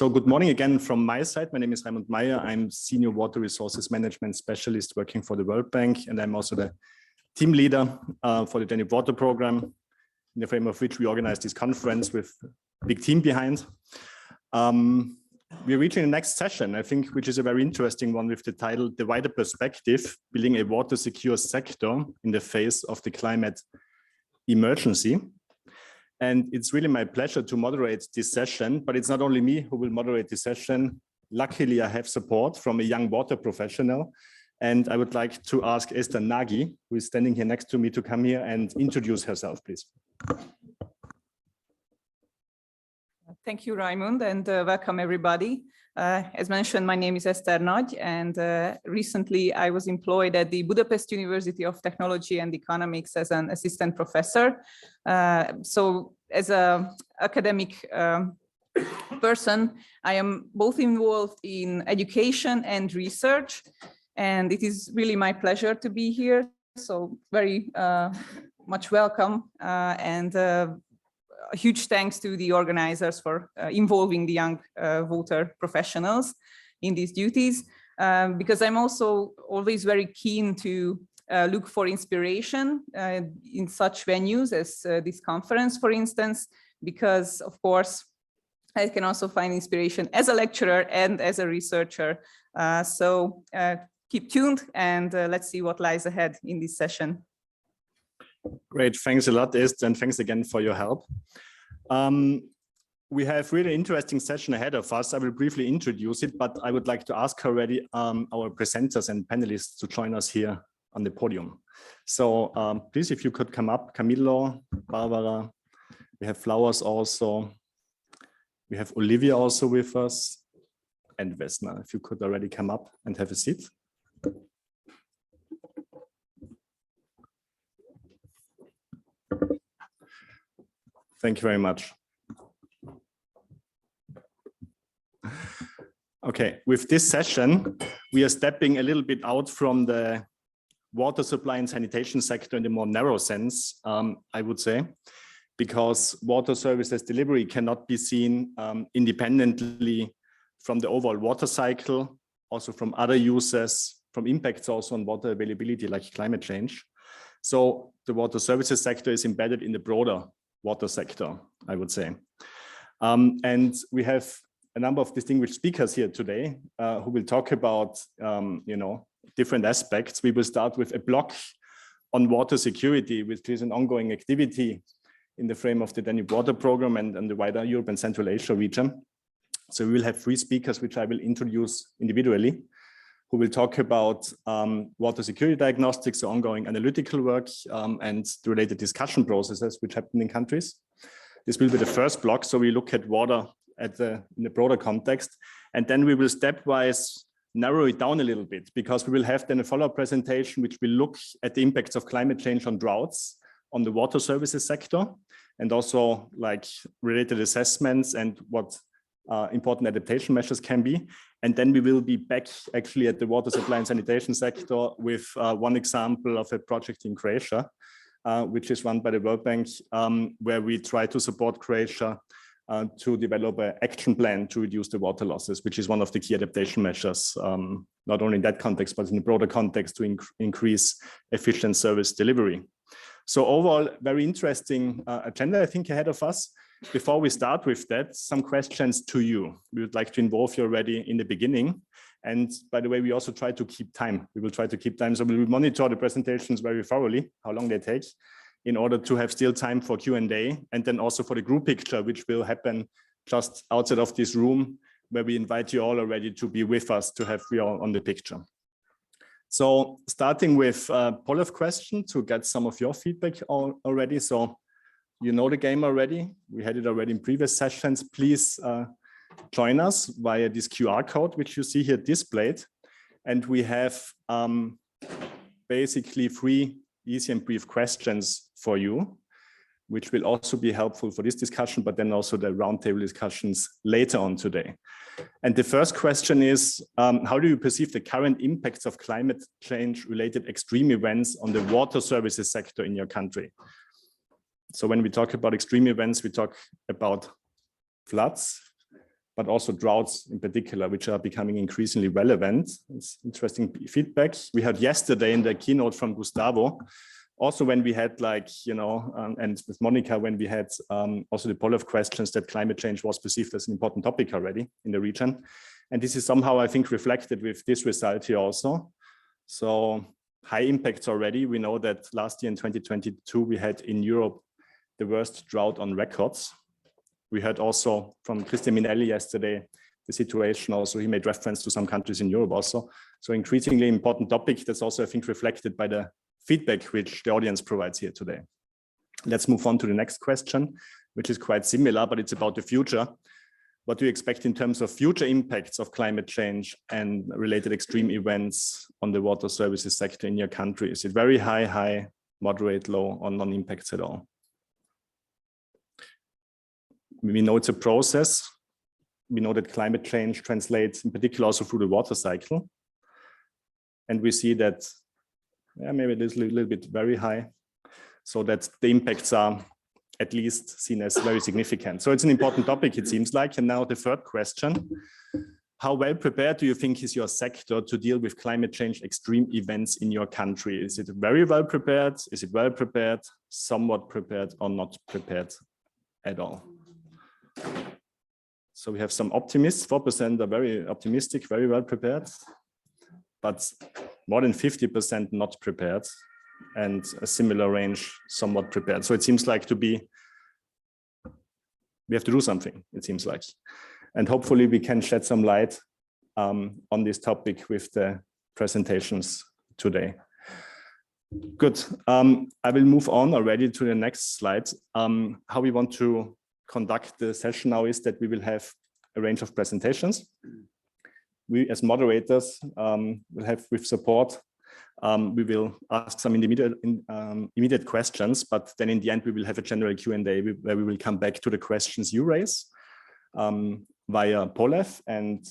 So good morning again from my side. My name is Raimund Meyer. I'm Senior Water Resources Management Specialist working for the World Bank, and I'm also the team leader for the Danube Water Program, in the frame of which we organize this conference with a big team behind. We're reaching the next session, I think, which is a very interesting one with the title, The Wider Perspective, Building a Water Secure Sector in the Face of the Climate Emergency. And it's really my pleasure to moderate this session, but it's not only me who will moderate this session. Luckily, I have support from a young water professional. And I would like to ask Esther Nagy, who is standing here next to me, to come here and introduce herself, please. Thank you, Raimund, and welcome everybody. As mentioned, my name is Esther Nagy, and recently I was employed at the Budapest University of Technology and Economics as an assistant professor. So as an academic person, I am both involved in education and research, and it is really my pleasure to be here. So very much welcome, and a huge thanks to the organizers for involving the young water professionals in these duties, because I'm also always very keen to look for inspiration in such venues as this conference, for instance, because of course I can also find inspiration as a lecturer and as a researcher. So keep tuned and let's see what lies ahead in this session. Great, thanks a lot, Esther, and thanks again for your help. We have really interesting session ahead of us. I will briefly introduce it, but I would like to ask already our presenters and panelists to join us here on the podium. So please, if you could come up, Camillo, Barbara, we have Flowers also, we have Olivia also with us, and Vesna, if you could already come up and have a seat. Thank you very much. Okay, with this session, we are stepping a little bit out from the water supply and sanitation sector in the more narrow sense, I would say, because water services delivery cannot be seen independently from the overall water cycle, also from other uses, from impacts also on water availability like climate change. So the water services sector is embedded in the broader water sector, I would say. And we have a number of distinguished speakers here today who will talk about, different aspects. We will start with a block on water security, which is an ongoing activity in the frame of the Danube Water Program and the wider Europe and Central Asia region. So we will have 3 speakers, which I will introduce individually, who will talk about water security diagnostics, so ongoing analytical work, and the related discussion processes which happen in countries. This will be the first block, so we look at water in the broader context, and then we will stepwise narrow it down a little bit, because we will have then a follow-up presentation which will look at the impacts of climate change on droughts, on the water services sector, and also like related assessments and what important adaptation measures can be. And then we will be back actually at the water supply and sanitation sector with one example of a project in Croatia, which is run by the World Bank, where we try to support Croatia to develop an action plan to reduce the water losses, which is one of the key adaptation measures, not only in that context, but in the broader context to increase efficient service delivery. So overall, very interesting agenda, I think, ahead of us. Before we start with that, some questions to you. We would like to involve you already in the beginning. And by the way, we also try to keep time. We will try to keep time. So we will monitor the presentations very thoroughly, how long they take, in order to have still time for Q&A, and then also for the group picture, which will happen just outside of this room, where we invite you all already to be with us to have you all on the picture. So starting with a poll-off question to get some of your feedback already. So you know the game already. We had it already in previous sessions. Please join us via this QR code, which you see here displayed. And we have basically 3 easy and brief questions for you, which will also be helpful for this discussion, but then also the roundtable discussions later on today. And the first question is, how do you perceive the current impacts of climate change related extreme events on the water services sector in your country? So when we talk about extreme events, we talk about floods, but also droughts in particular, which are becoming increasingly relevant. It's interesting feedback. We had yesterday in the keynote from Gustavo, also when we had and with Monica, when we had also the poll of questions that climate change was perceived as an important topic already in the region. And this is somehow, I think, reflected with this result here also. So high impacts already. We know that last year in 2022, we had in Europe the worst drought on records. We heard also from Christian Minelli yesterday, the situation also, he made reference to some countries in Europe also. So increasingly important topic that's also, I think, reflected by the feedback which the audience provides here today. Let's move on to the next question, which is quite similar, but it's about the future. What do you expect in terms of future impacts of climate change and related extreme events on the water services sector in your country? Is it very high, moderate, low, or non-impacts at all? We know it's a process. We know that climate change translates in particular also through the water cycle. And we see that maybe it is a little bit very high, so that the impacts are at least seen as very significant. So it's an important topic, it seems like. And now the third question, how well prepared do you think is your sector to deal with climate change extreme events in your country? Is it very well prepared? Is it well prepared, somewhat prepared, or not prepared at all? So we have some optimists, 4% are very optimistic, very well prepared, but more than 50% not prepared, and a similar range, somewhat prepared. So it seems like we have to do something, it seems like. And hopefully we can shed some light on this topic with the presentations today. Good, I will move on already to the next slide. How we want to conduct the session now is that we will have a range of presentations. We as moderators will have with support, we will ask some immediate questions, but then in the end we will have a general Q&A where we will come back to the questions you raise via Polef, and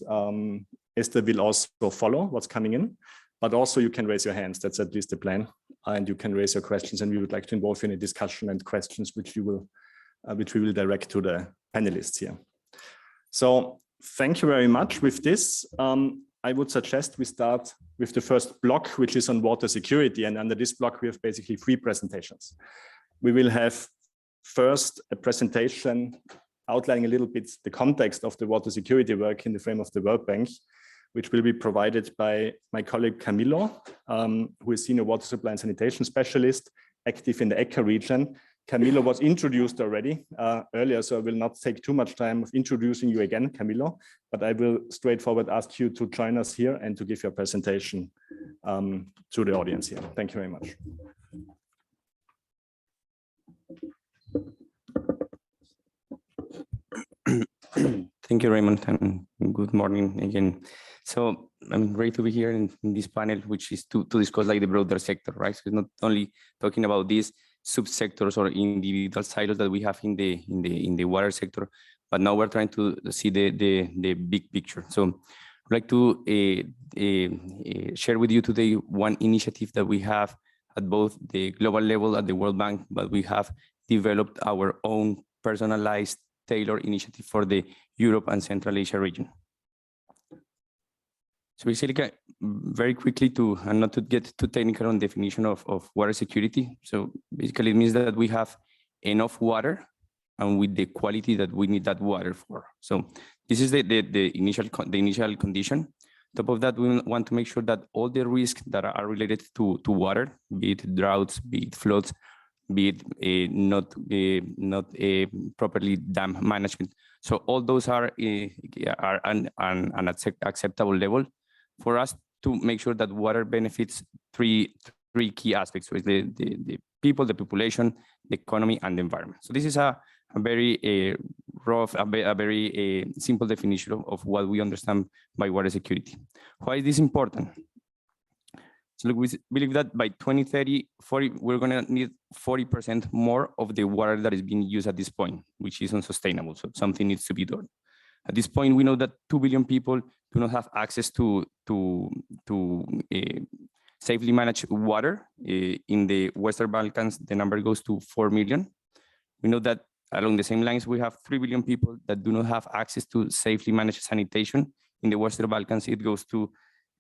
Esther will also follow what's coming in, but also you can raise your hands, that's at least the plan, and you can raise your questions, and we would like to involve you in a discussion and questions which we will direct to the panelists here. So thank you very much. With this, I would suggest we start with the first block, which is on water security. And under this block, we have basically 3 presentations. We will have first a presentation outlining a little bit the context of the water security work in the frame of the World Bank, which will be provided by my colleague Camilo, who is Senior Water Supply and Sanitation Specialist, active in the ECHA region. Camilo was introduced already earlier, so I will not take too much time of introducing you again, Camilo, but I will straightforward ask you to join us here and to give your presentation to the audience here. Thank you very much. Thank you, Raymond, and good morning again. So I'm ready to be here in this panel, which is to discuss like the broader sector, right? So it's not only talking about these subsectors or individual silos that we have in the water sector, but now we're trying to see the big picture. So I'd like to share with you today one initiative that we have at both the global level at the World Bank, but we have developed our own personalized tailored initiative for the Europe and Central Asia region. So basically, very quickly and not to get too technical on definition of water security. So basically it means that we have enough water and with the quality that we need that water for. So this is the initial condition. Top of that, we want to make sure that all the risks that are related to water, be it droughts, be it floods, be it not properly dam management. So all those are an acceptable level for us to make sure that water benefits three key aspects. So it's the people, the population, the economy, and the environment. So this is a very rough, a very simple definition of what we understand by water security. Why is this important? So look, we believe that by 2030, we're going to need 40% more of the water that is being used at this point, which is unsustainable. So something needs to be done. At this point, we know that 2 billion people do not have access to safely managed water. In the Western Balkans, the number goes to 4 million. We know that along the same lines, we have 3 billion people that do not have access to safely managed sanitation. In the Western Balkans, it goes to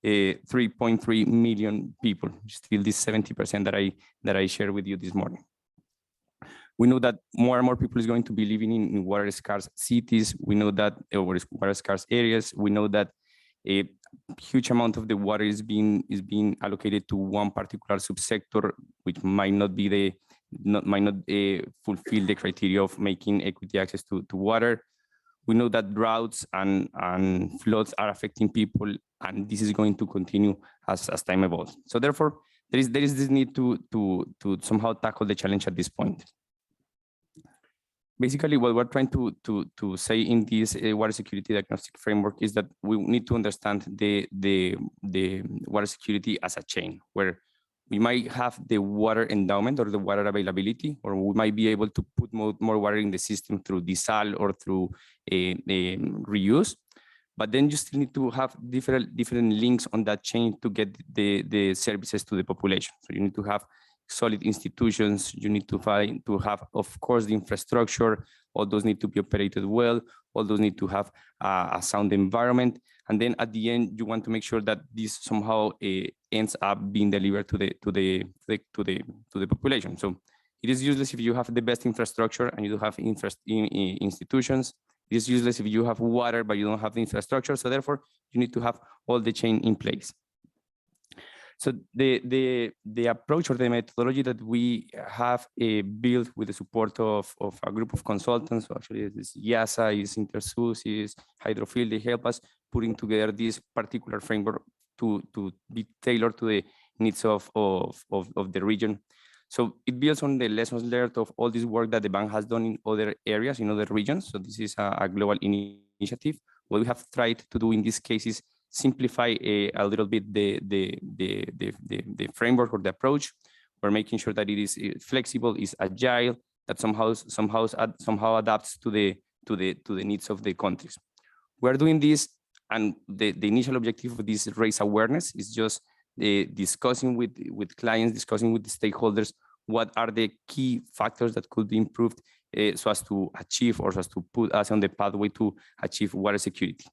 3.3 million people, still this 70% that I shared with you this morning. We know that more and more people is going to be living in water scarce cities. We know that water scarce areas. We know that a huge amount of the water is being allocated to one particular subsector, which might not fulfill the criteria of making equity access to water. We know that droughts and floods are affecting people, and this is going to continue as time evolves. So therefore, there is this need to somehow tackle the challenge at this point. Basically, what we're trying to say in this water security diagnostic framework is that we need to understand the water security as a chain, where we might have the water endowment or the water availability, or we might be able to put more water in the system through desal or through reuse. But then you still need to have different links on that chain to get the services to the population. So you need to have solid institutions. You need to have, of course, the infrastructure. All those need to be operated well. All those need to have a sound environment. And then at the end, you want to make sure that this somehow ends up being delivered to the population. So it is useless if you have the best infrastructure and you don't have institutions. It is useless if you have water but you don't have the infrastructure. So therefore, you need to have all the chain in place. So the approach or the methodology that we have built with the support of a group of consultants, so actually this IASA, is Intersus, is Hydrofield, they help us putting together this particular framework to be tailored to the needs of the region. So it builds on the lessons learned of all this work that the bank has done in other areas, in other regions. So this is a global initiative. What we have tried to do in this case is simplify a little bit the framework or the approach. We're making sure that it is flexible, is agile, that somehow adapts to the needs of the countries. We're doing this, and the initial objective of this raise awareness is just discussing with clients, discussing with the stakeholders, what are the key factors that could be improved so as to achieve, or so as to put us on the pathway to achieve water security.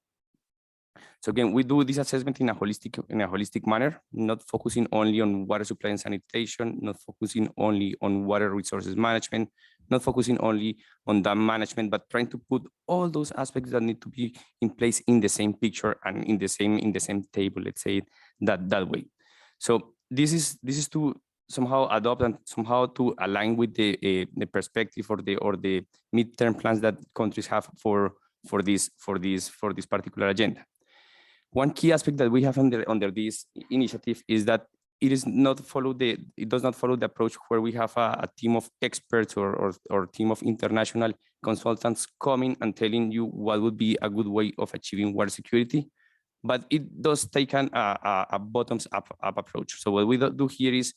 So again, we do this assessment in a holistic manner, not focusing only on water supply and sanitation, not focusing only on water resources management, not focusing only on dam management, but trying to put all those aspects that need to be in place in the same picture and in the same table, let's say it that way. So this is to somehow adopt and somehow to align with the perspective or the midterm plans that countries have for this particular agenda. One key aspect that we have under this initiative is that it does not follow the approach where we have a team of experts or team of international consultants coming and telling you what would be a good way of achieving water security, but it does take a bottoms up approach. So what we do here is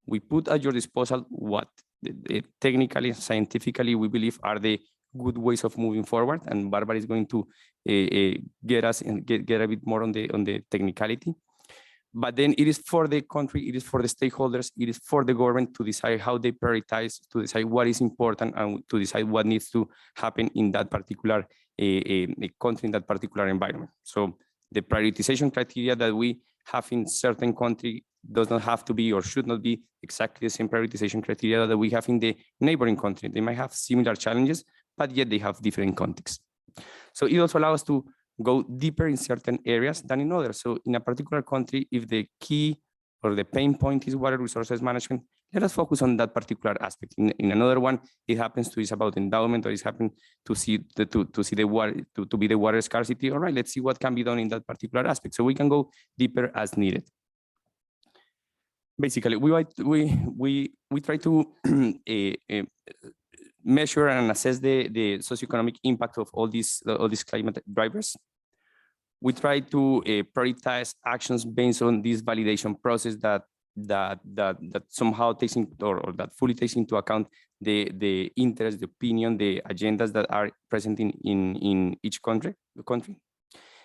we put at your disposal what technically, scientifically, we believe are the good ways of moving forward, and Barbara is going to get us and get a bit more on the technicality. But then it is for the country, it is for the stakeholders, it is for the government to decide how they prioritize, to decide what is important, and to decide what needs to happen in that particular country, in that particular environment. So the prioritization criteria that we have in certain country does not have to be or should not be exactly the same prioritization criteria that we have in the neighboring country. They might have similar challenges, but yet they have different contexts. So it also allows us to go deeper in certain areas than in others. So in a particular country, if the key or the pain point is water resources management, let us focus on that particular aspect. In another one, it happens to is about endowment, or it's happened to see the water to be the water scarcity. All right, let's see what can be done in that particular aspect. So we can go deeper as needed. Basically, we try to measure and assess the socioeconomic impact of all these climate drivers. We try to prioritize actions based on this validation process that somehow takes or that fully takes into account the interest, the opinion, the agendas that are present in each country.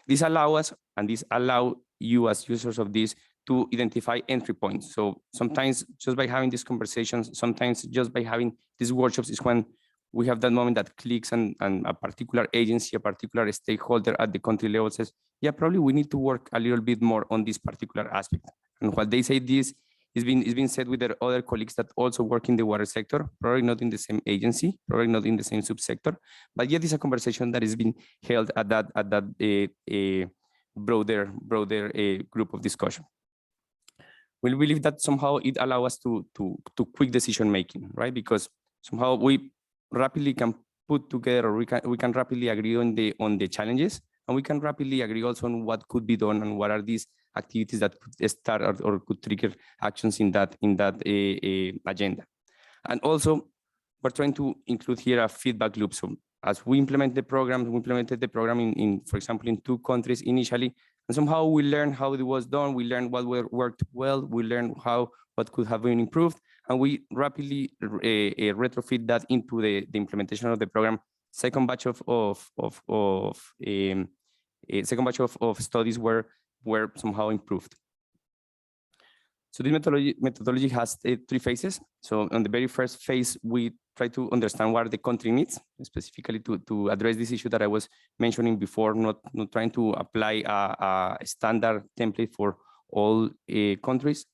This allows us, and this allow you as users of this to identify entry points. So sometimes just by having these conversations, sometimes just by having these workshops is when we have that moment that clicks and a particular agency, a particular stakeholder at the country level says, yeah, probably we need to work a little bit more on this particular aspect. And while they say this, it's been said with their other colleagues that also work in the water sector, probably not in the same agency, probably not in the same subsector, but yet it's a conversation that is being held at that broader group of discussion. We believe that somehow it allows us to quick decision making, right? Because somehow we rapidly can put together, or we can rapidly agree on the challenges, and we can rapidly agree also on what could be done and what are these activities that could start or could trigger actions in that agenda. And also, we're trying to include here a feedback loop. So as we implement the program, we implemented the program in for example, in 2 countries initially, and somehow we learned how it was done. We learned what worked well. We learned what could have been improved, and we rapidly retrofit that into the implementation of the program. Second batch of studies were somehow improved. So this methodology has 3 phases. So on the very first phase, we try to understand what the country needs, specifically to address this issue that I was mentioning before, not trying to apply a standard template for all countries.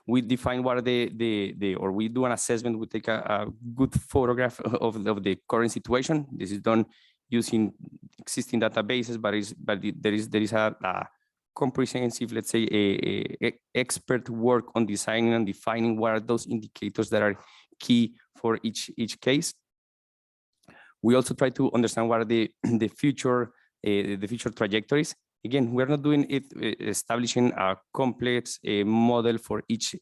We define what are or we do an assessment. We take a good photograph of the current situation. This is done using existing databases, but there is a comprehensive, let's say, a expert work on designing and defining what are those indicators that are key for each case. We also try to understand what are the future trajectories. Again, we're not doing it establishing a complex model for each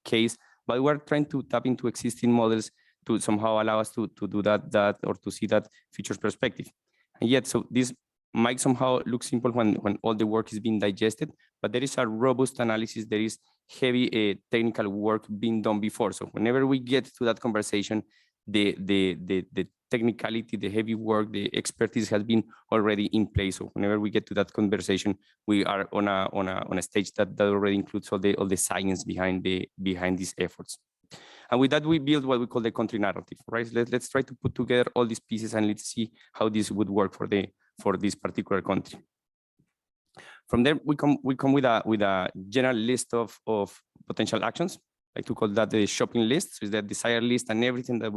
case, but we're trying to tap into existing models to somehow allow us to do that or to see that future perspective. And yet, so this might somehow look simple when all the work is being digested, but there is a robust analysis. There is heavy technical work being done before. So whenever we get to that conversation, the technicality, the heavy work, the expertise has been already in place. So whenever we get to that conversation, we are on a stage that already includes all the science behind these efforts. And with that, we build what we call the country narrative, right? Let's try to put together all these pieces and let's see how this would work for this particular country. From there, we come with a general list of potential actions. I like to call that the shopping list. So it's the desired list and everything that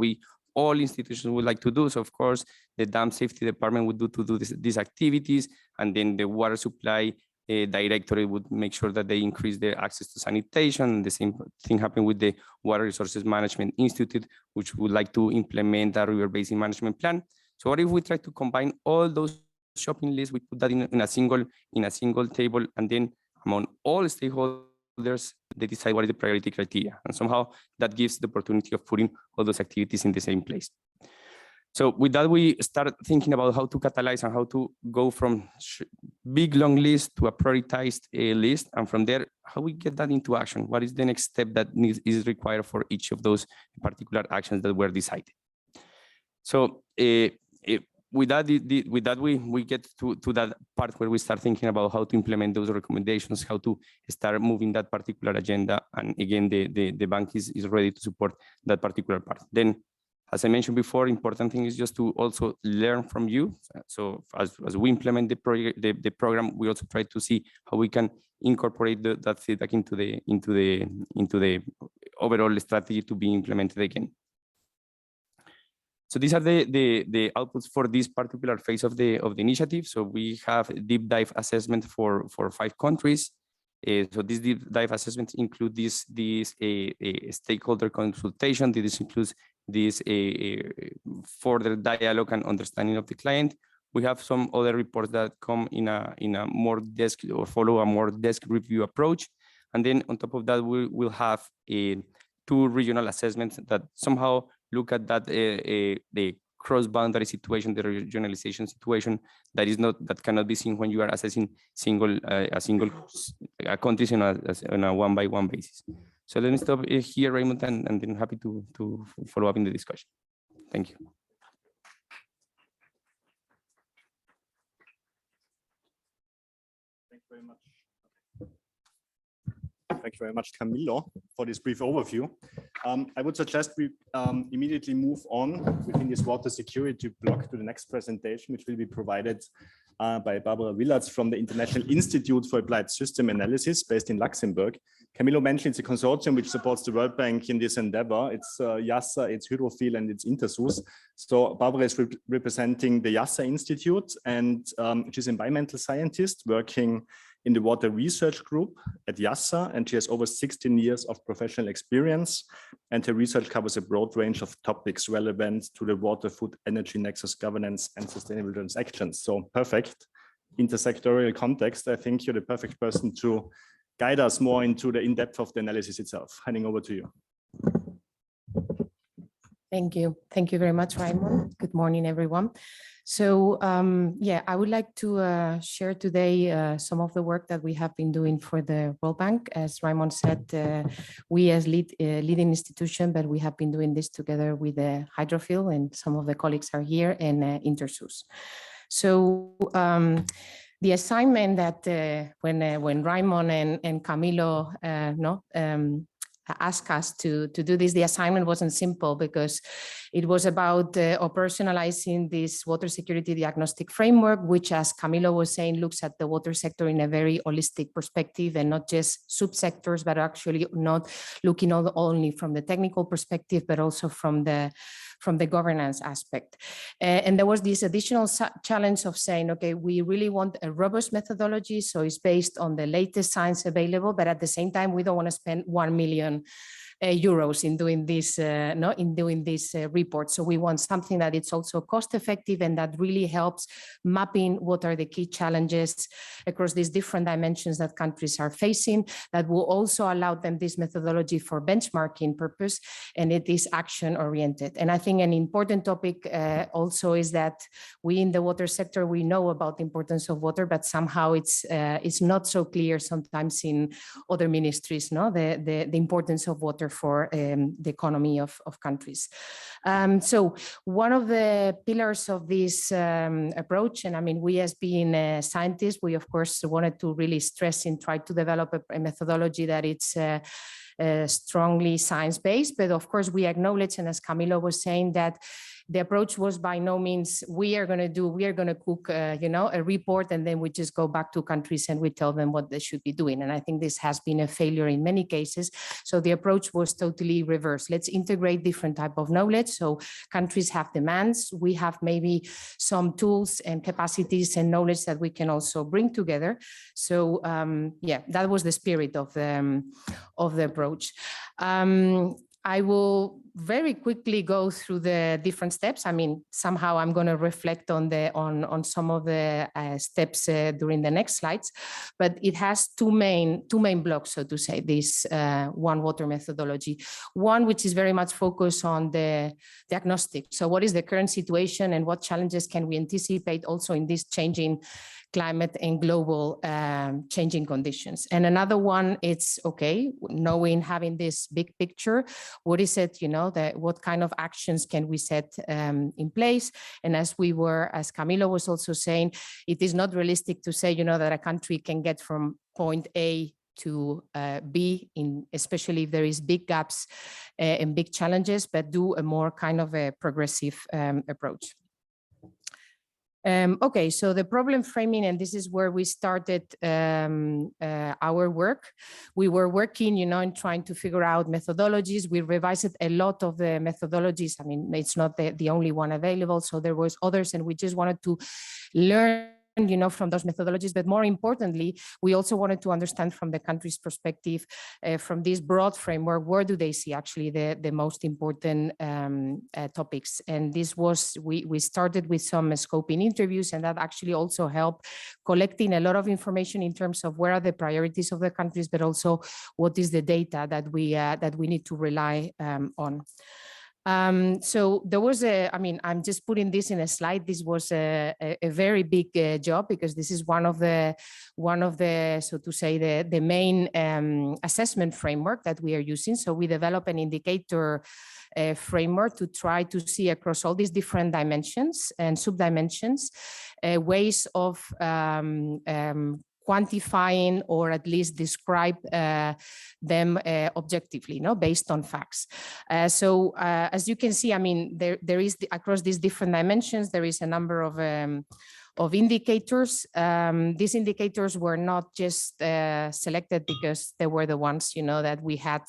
all institutions would like to do. So of course, the dam safety department would do these activities, and then the water supply directorate would make sure that they increase their access to sanitation. And the same thing happened with the Water Resources Management Institute, which would like to implement a river basin management plan. So what if we try to combine all those shopping lists, we put that in a single table, and then among all stakeholders, they decide what is the priority criteria. And somehow that gives the opportunity of putting all those activities in the same place. So with that, we start thinking about how to catalyze and how to go from big long list to a prioritized list. And from there, how we get that into action. What is the next step that is required for each of those particular actions that were decided? So with that, we get to that part where we start thinking about how to implement those recommendations, how to start moving that particular agenda. And again, the bank is ready to support that particular part. Then, as I mentioned before, important thing is just to also learn from you. So as we implement the program, we also try to see how we can incorporate that feedback into the overall strategy to be implemented again. So these are the outputs for this particular phase of the initiative. So we have a deep dive assessment for 5 countries. So this deep dive assessment include this stakeholder consultation. This includes this further dialogue and understanding of the client. We have some other reports that come in a more desk or follow a more desk review approach. And then on top of that, we will have 2 regional assessments that somehow look at that the cross-boundary situation, the regionalization situation that cannot be seen when you are assessing countries on a one-by-one basis. So let me stop here, Raymond, and then happy to follow up in the discussion. Thank you. Thank you very much. Thank you very much, Camilo, for this brief overview. I would suggest we immediately move on within this water security block to the next presentation, which will be provided by Barbara Willards from the International Institute for Applied System Analysis based in Luxembourg. Camilo mentioned it's a consortium which supports the World Bank in this endeavor. It's YASA, it's Hydrofil, and it's Intersus. So Barbara is representing the YASA Institute, and she's an environmental scientist working in the water research group at YASA, and she has over 16 years of professional experience, and her research covers a broad range of topics relevant to the water, food, energy nexus governance and sustainable transactions. So perfect intersectorial context. I think you're the perfect person to guide us more into the in-depth of the analysis itself. Handing over to you. Thank you. Thank you very much, Raimund. Good morning, everyone. So yeah, I would like to share today some of the work that we have been doing for the World Bank. As Raimund said, we as leading institution, but we have been doing this together with Hydrofil, and some of the colleagues are here, and Intersus. So the assignment that when Raimund and Camilo asked us to do this, the assignment wasn't simple, because it was about operationalizing this water security diagnostic framework, which, as Camilo was saying, looks at the water sector in a very holistic perspective, and not just subsectors, but actually not looking only from the technical perspective, but also from the governance aspect. And there was this additional challenge of saying, okay, we really want a robust methodology, so it's based on the latest science available, but at the same time, we don't want to spend 1 million euros in doing this report. So we want something that it's also cost effective, and that really helps mapping what are the key challenges across these different dimensions that countries are facing, that will also allow them this methodology for benchmarking purpose, and it is action oriented. And I think an important topic also is that we in the water sector, we know about the importance of water, but somehow it's not so clear sometimes in other ministries, the importance of water for the economy of countries. So one of the pillars of this approach, and I mean, we as being scientists, we of course wanted to really stress and try to develop a methodology that it's strongly science-based, but of course we acknowledge, and as Camilo was saying, that the approach was by no means we are going to cook a report and then we just go back to countries and we tell them what they should be doing. And I think this has been a failure in many cases. So the approach was totally reversed. Let's integrate different type of knowledge. So countries have demands, we have maybe some tools and capacities and knowledge that we can also bring together. So yeah, that was the spirit of the approach. I will very quickly go through the different steps. I mean, somehow I'm going to reflect on some of the steps during the next slides, but it has two main blocks, so to say, this One Water methodology. One, which is very much focused on the diagnostic. So what is the current situation and what challenges can we anticipate also in this changing climate and global changing conditions. And another one, it's okay, having this big picture, what is it, what kind of actions can we set in place? And as Camilo was also saying, it is not realistic to say, that a country can get from point A to B, especially if there is big gaps and big challenges, but do a more kind of a progressive approach. Okay, so the problem framing, and this is where we started our work. We were working, in trying to figure out methodologies. We revised a lot of the methodologies. I mean, it's not the only one available, so there was others, and we just wanted to learn from those methodologies, but more importantly, we also wanted to understand from the country's perspective, from this broad framework, where do they see actually the most important topics. And this was, we started with some scoping interviews, and that actually also helped collecting a lot of information in terms of where are the priorities of the countries, but also what is the data that we need to rely on. So there was I'm just putting this in a slide. This was a very big job, because this is one of the, so to say, the main assessment framework that we are using. So we develop an indicator framework to try to see across all these different dimensions and sub-dimensions ways of quantifying or at least describe them objectively, based on facts. So as you can see, I mean, there is across these different dimensions, there is a number of indicators. These indicators were not just selected because they were the ones, that we had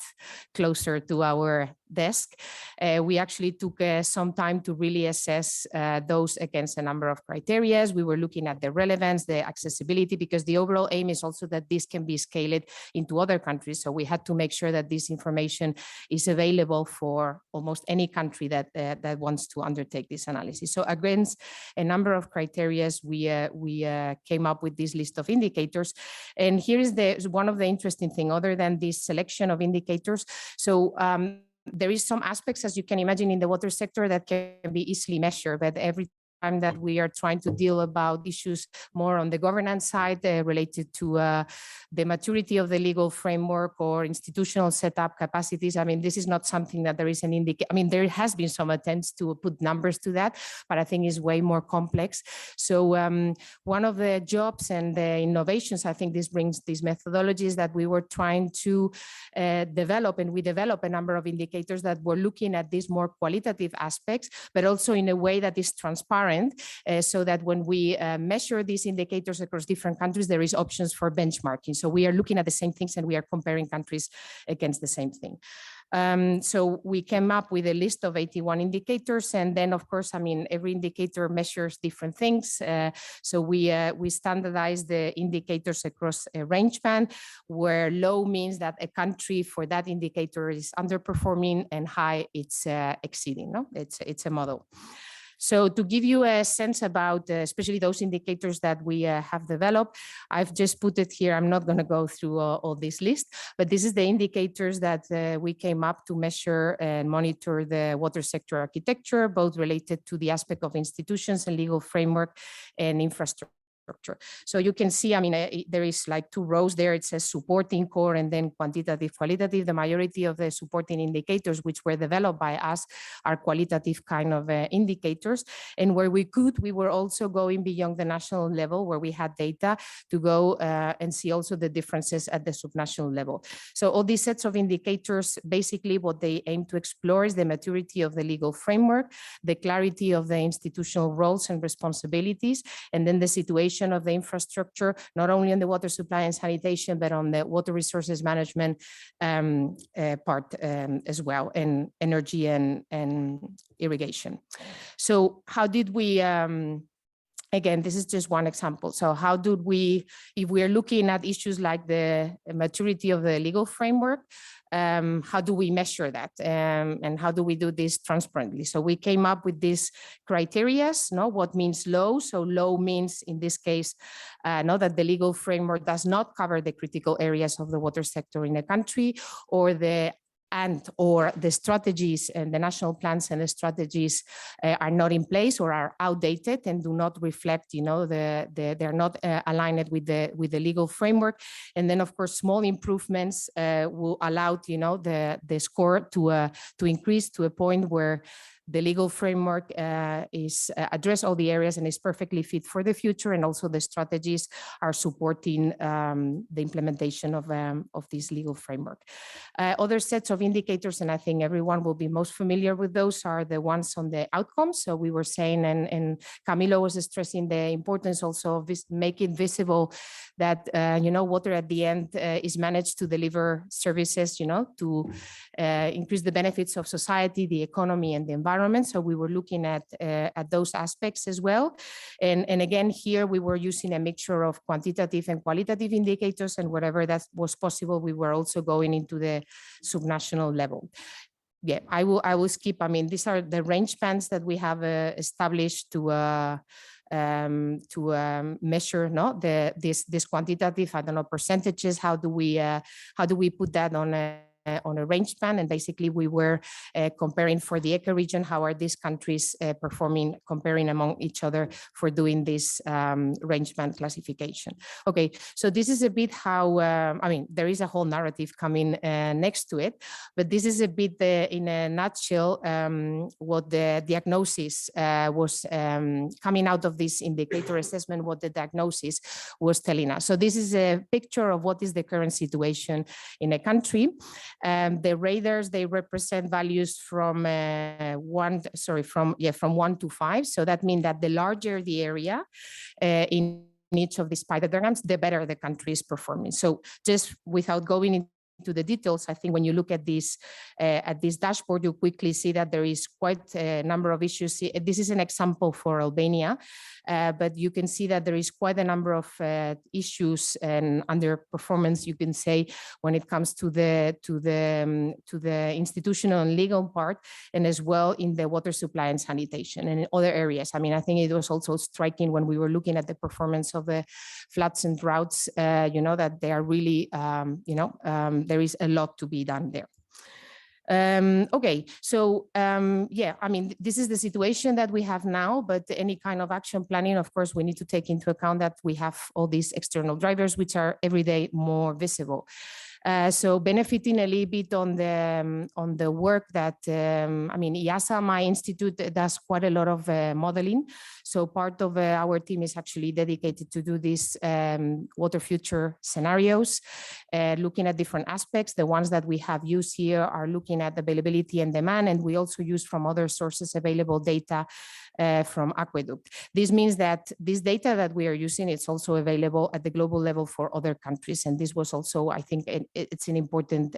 closer to our desk. We actually took some time to really assess those against a number of criteria. We were looking at the relevance, the accessibility, because the overall aim is also that this can be scaled into other countries. So we had to make sure that this information is available for almost any country that wants to undertake this analysis. So against a number of criteria, we came up with this list of indicators. And here is one of the interesting things, other than this selection of indicators. So there is some aspects, as you can imagine, in the water sector that can be easily measured, but every time that we are trying to deal about issues more on the governance side related to the maturity of the legal framework or institutional setup capacities. I mean, this is not something that there is an indicator. I mean, there has been some attempts to put numbers to that, but I think it's way more complex. So one of the jobs and the innovations, I think this brings these methodologies that we were trying to develop, and we developed a number of indicators that were looking at these more qualitative aspects, but also in a way that is transparent, so that when we measure these indicators across different countries, there is options for benchmarking. So we are looking at the same things and we are comparing countries against the same thing. So we came up with a list of 81 indicators, and then of course, I mean, every indicator measures different things. So we standardized the indicators across a range band, where low means that a country for that indicator is underperforming, and high it's exceeding. It's a model. So to give you a sense about especially those indicators that we have developed, I've just put it here. I'm not going to go through all this list, but this is the indicators that we came up to measure and monitor the water sector architecture, both related to the aspect of institutions and legal framework and infrastructure. So you can see, I mean, there is like two rows there. It says supporting core and then quantitative, qualitative. The majority of the supporting indicators, which were developed by us, are qualitative kind of indicators. And where we could, we were also going beyond the national level, where we had data to go and see also the differences at the subnational level. So all these sets of indicators, basically what they aim to explore is the maturity of the legal framework, the clarity of the institutional roles and responsibilities, and then the situation of the infrastructure, not only on the water supply and sanitation, but on the water resources management part as well, and energy and irrigation. So how did we, again, this is just one example. So how did we, if we are looking at issues like the maturity of the legal framework, how do we measure that? And how do we do this transparently? So we came up with these criteria, what means low? So low means, in this case, that the legal framework does not cover the critical areas of the water sector in a country, or the strategies and the national plans and the strategies are not in place or are outdated and do not reflect, they're not aligned with the legal framework. And then, of course, small improvements will allow, the score to increase to a point where the legal framework is address all the areas and is perfectly fit for the future, and also the strategies are supporting the implementation of this legal framework. Other sets of indicators, and I think everyone will be most familiar with those, are the ones on the outcomes. So we were saying, and Camilo was stressing the importance also of making visible that water at the end is managed to deliver services, to increase the benefits of society, the economy, and the environment. So we were looking at those aspects as well. And again, here we were using a mixture of quantitative and qualitative indicators, and wherever that was possible, we were also going into the subnational level. Yeah, I will skip. I mean, these are the range bands that we have established to measure this quantitative, I don't know, percentages. How do we put that on on a range span, and basically we were comparing for the ecoregion how are these countries performing, comparing among each other for doing this range band classification. Okay, so this is a bit how I mean, there is a whole narrative coming next to it, but this is a bit in a nutshell what the diagnosis was coming out of this indicator assessment, what the diagnosis was telling us. So this is a picture of what is the current situation in a country. The radars, they represent values from 1 to 5. So that means that the larger the area in each of these spider diagrams, the better the country is performing. So just without going into the details, I think when you look at this dashboard, you quickly see that there is quite a number of issues. This is an example for Albania, but you can see that there is quite a number of issues and underperformance, you can say, when it comes to the institutional and legal part, and as well in the water supply and sanitation and in other areas. I mean, I think it was also striking when we were looking at the performance of the floods and droughts, you know, that they are really, there is a lot to be done there. Okay, so yeah, I mean, this is the situation that we have now, but any kind of action planning, of course, we need to take into account that we have all these external drivers, which are every day more visible. So benefiting a little bit on the work that, I mean, IIASA, my institute, does quite a lot of modeling. So part of our team is actually dedicated to do these water future scenarios, looking at different aspects. The ones that we have used here are looking at availability and demand, and we also use from other sources available data from Aqueduct. This means that this data that we are using, it's also available at the global level for other countries. And this was also, I think, it's an important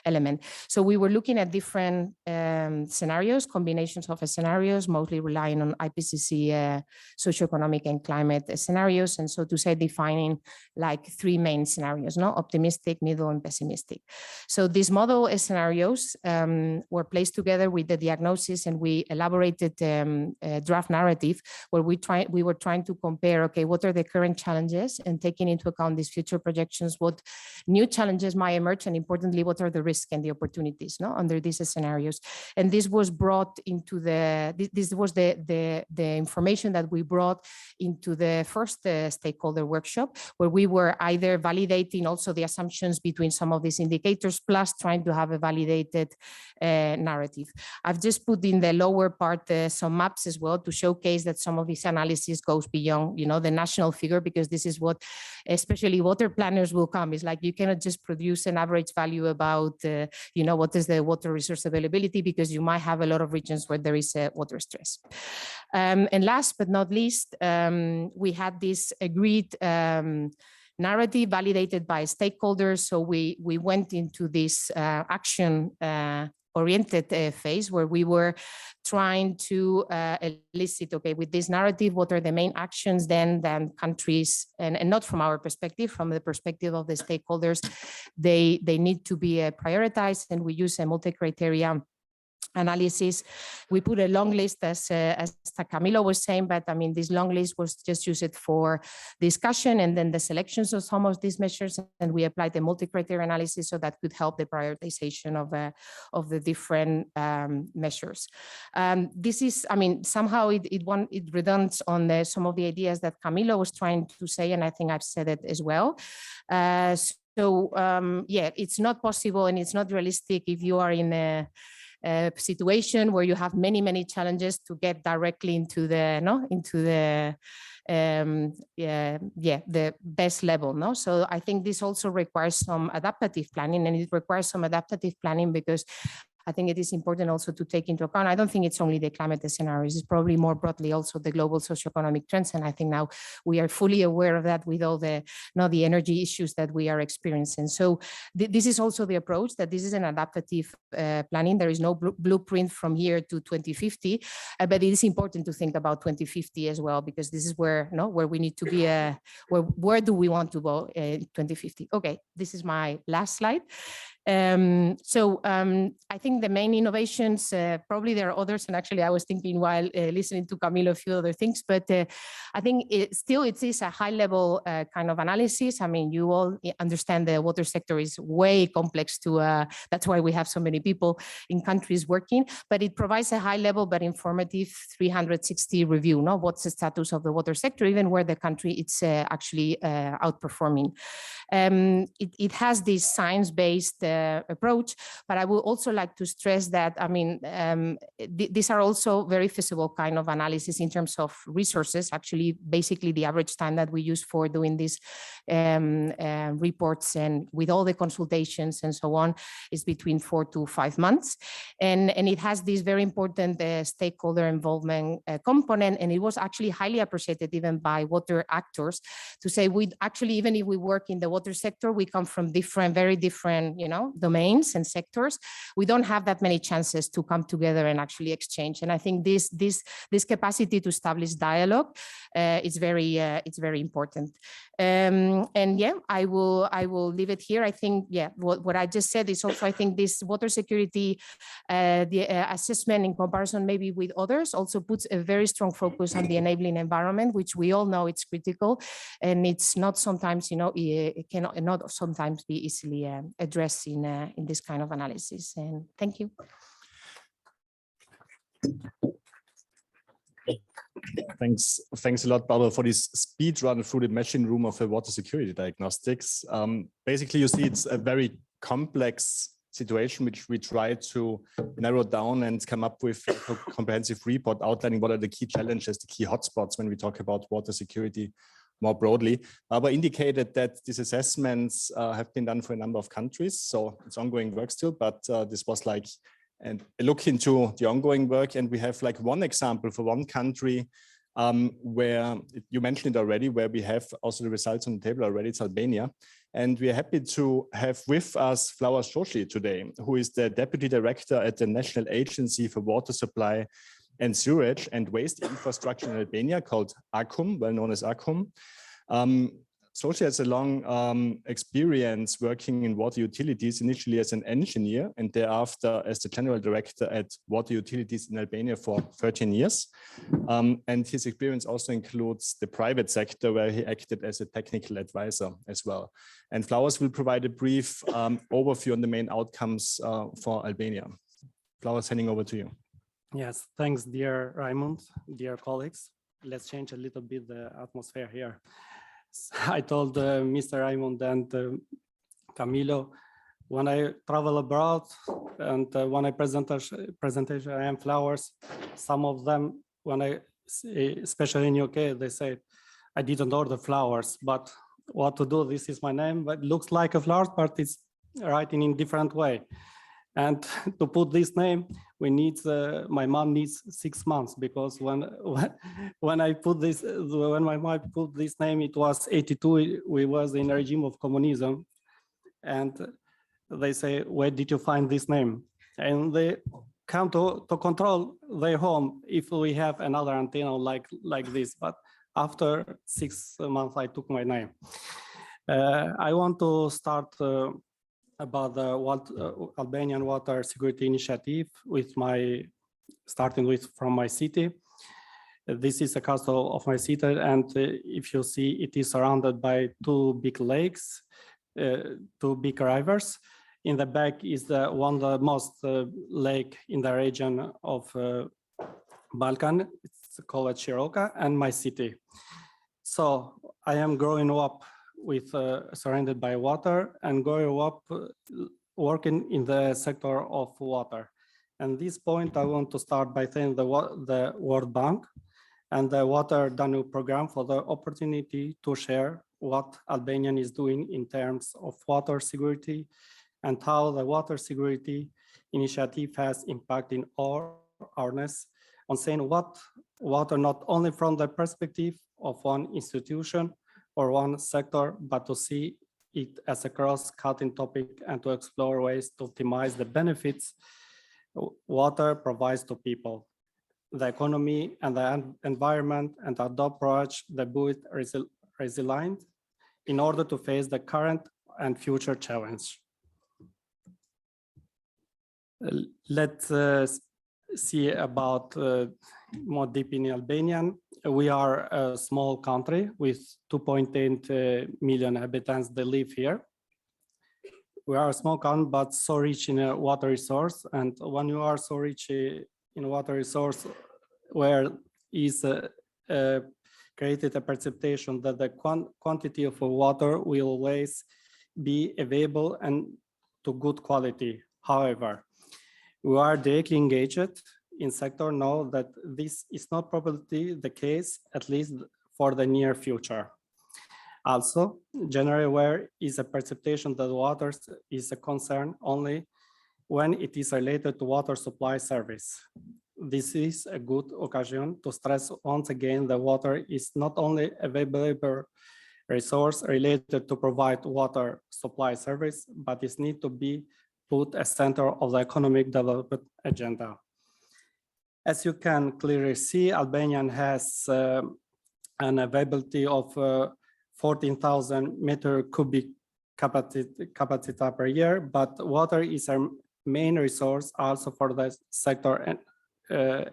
element. So we were looking at different scenarios, combinations of scenarios, mostly relying on IPCC socioeconomic and climate scenarios. And so to say, defining like 3 main scenarios, no? Optimistic, middle, and pessimistic. So these model scenarios were placed together with the diagnosis, and we elaborated a draft narrative where we were trying to compare, okay, what are the current challenges, and taking into account these future projections, what new challenges might emerge, and importantly, what are the risks and the opportunities, no, under these scenarios. And this was brought into this was the information that we brought into the first stakeholder workshop, where we were either validating also the assumptions between some of these indicators, plus trying to have a validated narrative. I've just put in the lower part some maps as well to showcase that some of this analysis goes beyond, you know, the national figure, because this is what especially water planners will come. It's like you cannot just produce an average value about, you know, what is the water resource availability, because you might have a lot of regions where there is a water stress. And last but not least, we had this agreed narrative validated by stakeholders. So we went into this action oriented phase where we were trying to elicit, okay, with this narrative, what are the main actions then countries, and not from our perspective, from the perspective of the stakeholders, they need to be prioritized, and we use a multi-criteria analysis. We put a long list, as Camilo was saying, but I mean, this long list was just used for discussion, and then the selections of some of these measures, and we applied the multi-criteria analysis, so that could help the prioritization of the different measures. This is, I mean, somehow it redunds on some of the ideas that Camilo was trying to say, and I think I've said it as well. So yeah, it's not possible and it's not realistic if you are in a situation where you have many challenges to get directly into the the best level, no? So I think this also requires some adaptive planning, and it requires some adaptive planning because I think it is important also to take into account, I don't think it's only the climate scenarios, it's probably more broadly also the global socioeconomic trends. And I think now we are fully aware of that with all the energy issues that we are experiencing. So this is also the approach, that this is an adaptive planning. There is no blueprint from here to 2050, but it is important to think about 2050 as well, because this is where we need to be, where do we want to go in 2050? Okay, this is my last slide. I think the main innovations, probably there are others, and actually I was thinking while listening to Camilo a few other things, but I think it is a high level kind of analysis. I mean, you all understand the water sector is way complex that's why we have so many people in countries working, but it provides a high level but informative 360 review, no? What's the status of the water sector, even where the country it's actually outperforming. It has this science-based approach, but I would also like to stress that, I mean, these are also very feasible kind of analysis in terms of resources. Actually, basically the average time that we use for doing these reports and with all the consultations and so on is between 4 to 5 months. And it has this very important stakeholder involvement component, and it was actually highly appreciated even by water actors to say, we actually, even if we work in the water sector, we come from very different, you know, domains and sectors. We don't have that many chances to come together and actually exchange. And I think this capacity to establish dialogue is very important. And yeah, I will leave it here. I think, yeah, what I just said is also, I think this water security, assessment in comparison maybe with others also puts a very strong focus on the enabling environment, which we all know it's critical, and it's not sometimes, you know, it cannot not sometimes be easily addressed in this kind of analysis. And thank you. Thanks a lot, Barbara, for this speed run through the machine room of water security diagnostics. Basically, you see it's a very complex situation, which we try to narrow down and come up with a comprehensive report outlining what are the key challenges, the key hotspots when we talk about water security more broadly. Barbara indicated that these assessments have been done for a number of countries, so it's ongoing work still, but this was like a look into the ongoing work. And we have like one example for one country where you mentioned it already, where we have also the results on the table already. It's Albania. And we are happy to have with us Flowers Joshi today, who is the Deputy Director at the National Agency for Water Supply and Sewage and Waste Infrastructure in Albania, called ACUM, well known as ACUM. Joshi has a long experience working in water utilities, initially as an engineer and thereafter as the General Director at Water Utilities in Albania for 13 years. And his experience also includes the private sector, where he acted as a technical advisor as well. And Flowers will provide a brief overview on the main outcomes for Albania. Flowers, handing over to you. Yes, thanks, dear Raimund, dear colleagues. Let's change a little bit the atmosphere here. I told Mr. Raimund and Camilo, when I travel abroad and when I presentation, I am Flowers, some of them, when I, especially in UK, they say, I didn't order flowers, but what to do? This is my name, but it looks like a flower, but it's writing in different way. And to put this name, we need, my mom needs 6 months, because when I put this, when my mom put this name, it was 82, we was in a regime of communism. And they say, where did you find this name? And they come to control their home if we have another antenna like this. But after 6 months, I took my name. I want to start about the Albanian Water Security Initiative starting from my city. This is a castle of my city, and if you see, it is surrounded by 2 big lakes, 2 big rivers. In the back is the most lake in the region of Balkan. It's called Shiroka, and my city. So I am growing up with surrounded by water and growing up working in the sector of water. And this point, I want to start by thanking the World Bank and the Water Danube program for the opportunity to share what Albania is doing in terms of water security and how the water security initiative has impacted our awareness on saying what water, not only from the perspective of one institution or one sector, but to see it as a cross-cutting topic and to explore ways to optimize the benefits water provides to people, the economy and the environment, and adopt approach that build resilient in order to face the current and future challenge. Let's see about more deep in Albanian. We are a small country with 2.8 million inhabitants that live here. We are a small country, but so rich in a water resource. And when you are so rich in water resource, where is created a perception that the quantity of water will always be available and to good quality. However, we are directly engaged in sector know that this is not probably the case, at least for the near future. Also, generally aware is a perception that water is a concern only when it is related to water supply service. This is a good occasion to stress once again that water is not only available resource related to provide water supply service, but it needs to be put as center of the economic development agenda. As you can clearly see, Albania has an availability of 14,000 meter cubic capacity per year, but water is our main resource also for the sector and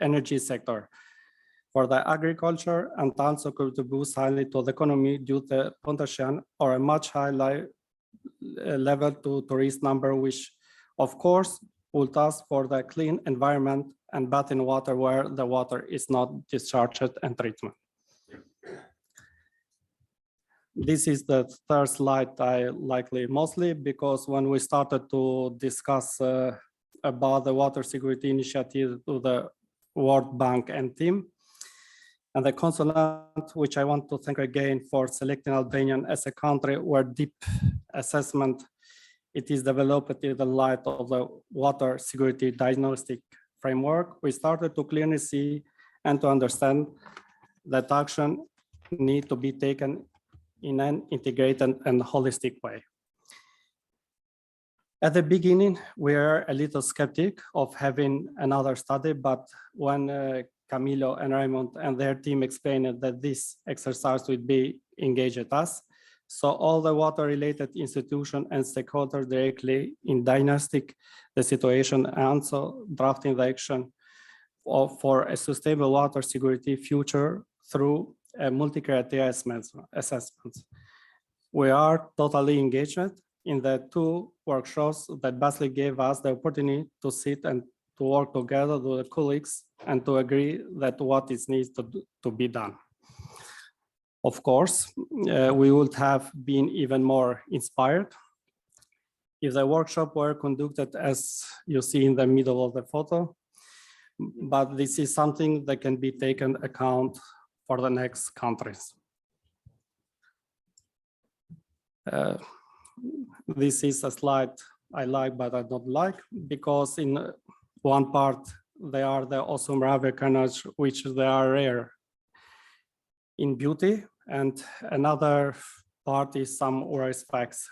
energy sector, for the agriculture, and also contributes highly to the economy due to potential or a much higher level to tourist number, which of course will task for the clean environment and bath in water where the water is not discharged and treatment. This is the third slide I likely mostly because when we started to discuss about the water security initiative to the World Bank and team, and the consulate, which I want to thank again for selecting Albania as a country where deep assessment it is developed in the light of the water security diagnostic framework. We started to clearly see and to understand that action need to be taken in an integrated and holistic way. At the beginning, we are a little skeptic of having another study, but when Camilo and Raymond and their team explained that this exercise would be engaged at us, so all the water-related institutions and stakeholders directly in diagnostic the situation and also drafting the action for a sustainable water security future through a multi-criteria assessments. We are totally engaged in the two workshops that basically gave us the opportunity to sit and to work together with the colleagues and to agree that what is needs to be done. Of course, we would have been even more inspired if the workshop were conducted as you see in the middle of the photo, but this is something that can be taken account for the next countries. This is a slide I like, but I don't like, because in one part, they are the awesome Ravikanaj, which they are rare in beauty, and another part is some worse facts.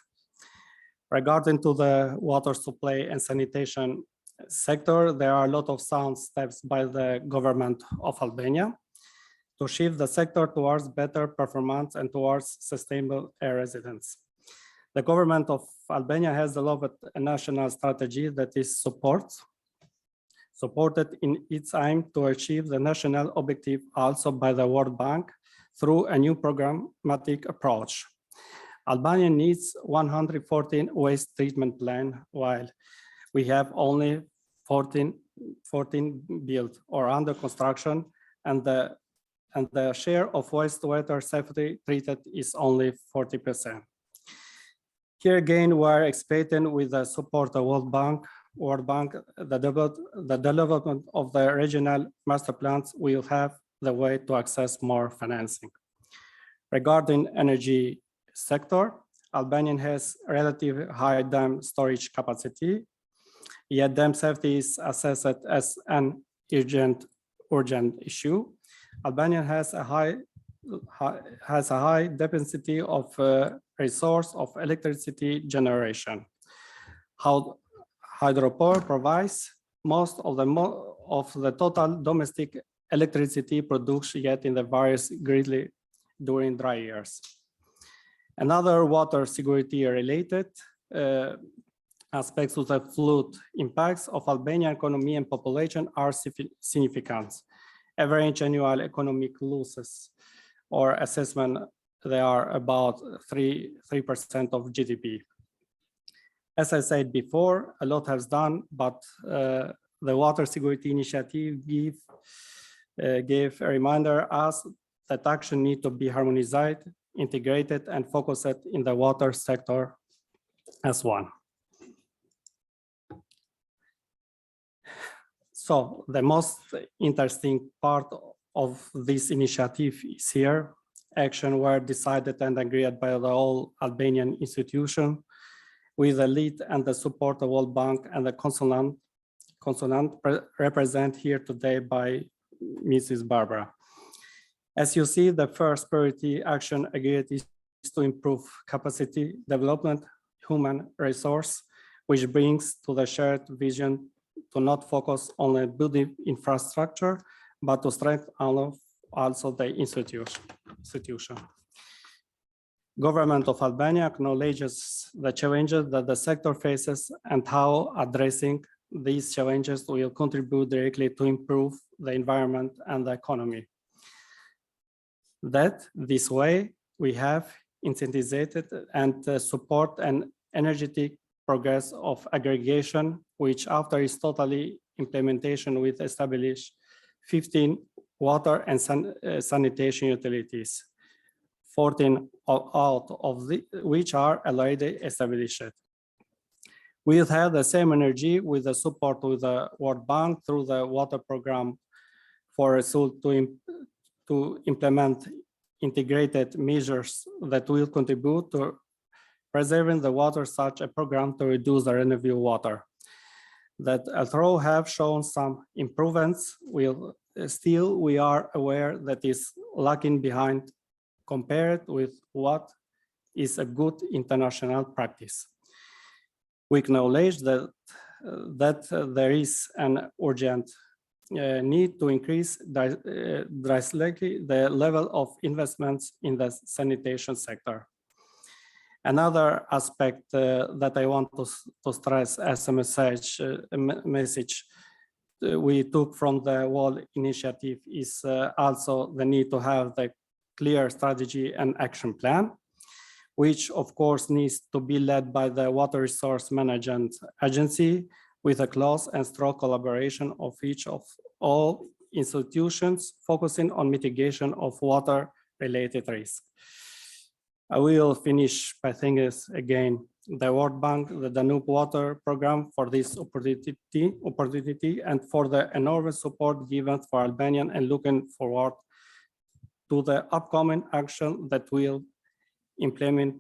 Regarding to the water supply and sanitation sector, there are a lot of sound steps by the government of Albania to shift the sector towards better performance and towards sustainable air residence. The government of Albania has developed a national strategy that is supported in its aim to achieve the national objective also by the World Bank through a new programmatic approach. Albania needs 114 waste treatment plan, while we have only 14 built or under construction, and the share of wastewater safely treated is only 40%. Here again, we're expecting with the support of World Bank, the development of the regional master plans will have the way to access more financing. Regarding energy sector, Albania has relatively high dam storage capacity, yet dam safety is assessed as an urgent issue. Albania has a high dependency of resource of electricity generation. Hydropower provides most of the total domestic electricity produced yet in the various greatly during dry years. Another water security related aspects of the flood impacts of Albanian economy and population are significant. Average annual economic losses or assessment, they are about 3% of GDP. As I said before, a lot has done, but the Water Security Initiative gave a reminder us that action need to be harmonized, integrated, and focused in the water sector as one. So the most interesting part of this initiative is here. Action were decided and agreed by the whole Albanian institution with the lead and the support of World Bank and the consultant represented here today by Mrs. Barbara. As you see, the first priority action agreed is to improve capacity development, human resource, which brings to the shared vision to not focus on the building infrastructure, but to strengthen also the institution. Government of Albania acknowledges the challenges that the sector faces and how addressing these challenges will contribute directly to improve the environment and the economy. That this way we have incentivized and support an energetic progress of aggregation, which after its totally implementation will establish 15 water and sanitation utilities, 14 out of which are already established. We'll have the same energy with the support with the World Bank through the water program for result to implement integrated measures that will contribute to preserving the water, such a program to reduce the renewable water. That although have shown some improvements, still we are aware that is lagging behind compared with what is a good international practice. We acknowledge that there is an urgent need to increase drastically the level of investments in the sanitation sector. Another aspect that I want to stress as a message we took from the whole initiative is also the need to have the clear strategy and action plan, which of course needs to be led by the Water Resource Management Agency with a close and strong collaboration of each of all institutions focusing on mitigation of water-related risk. I will finish by thanking again the World Bank, the Danube Water Program for this opportunity and for the enormous support given for Albanian, and looking forward to the upcoming action that we'll implement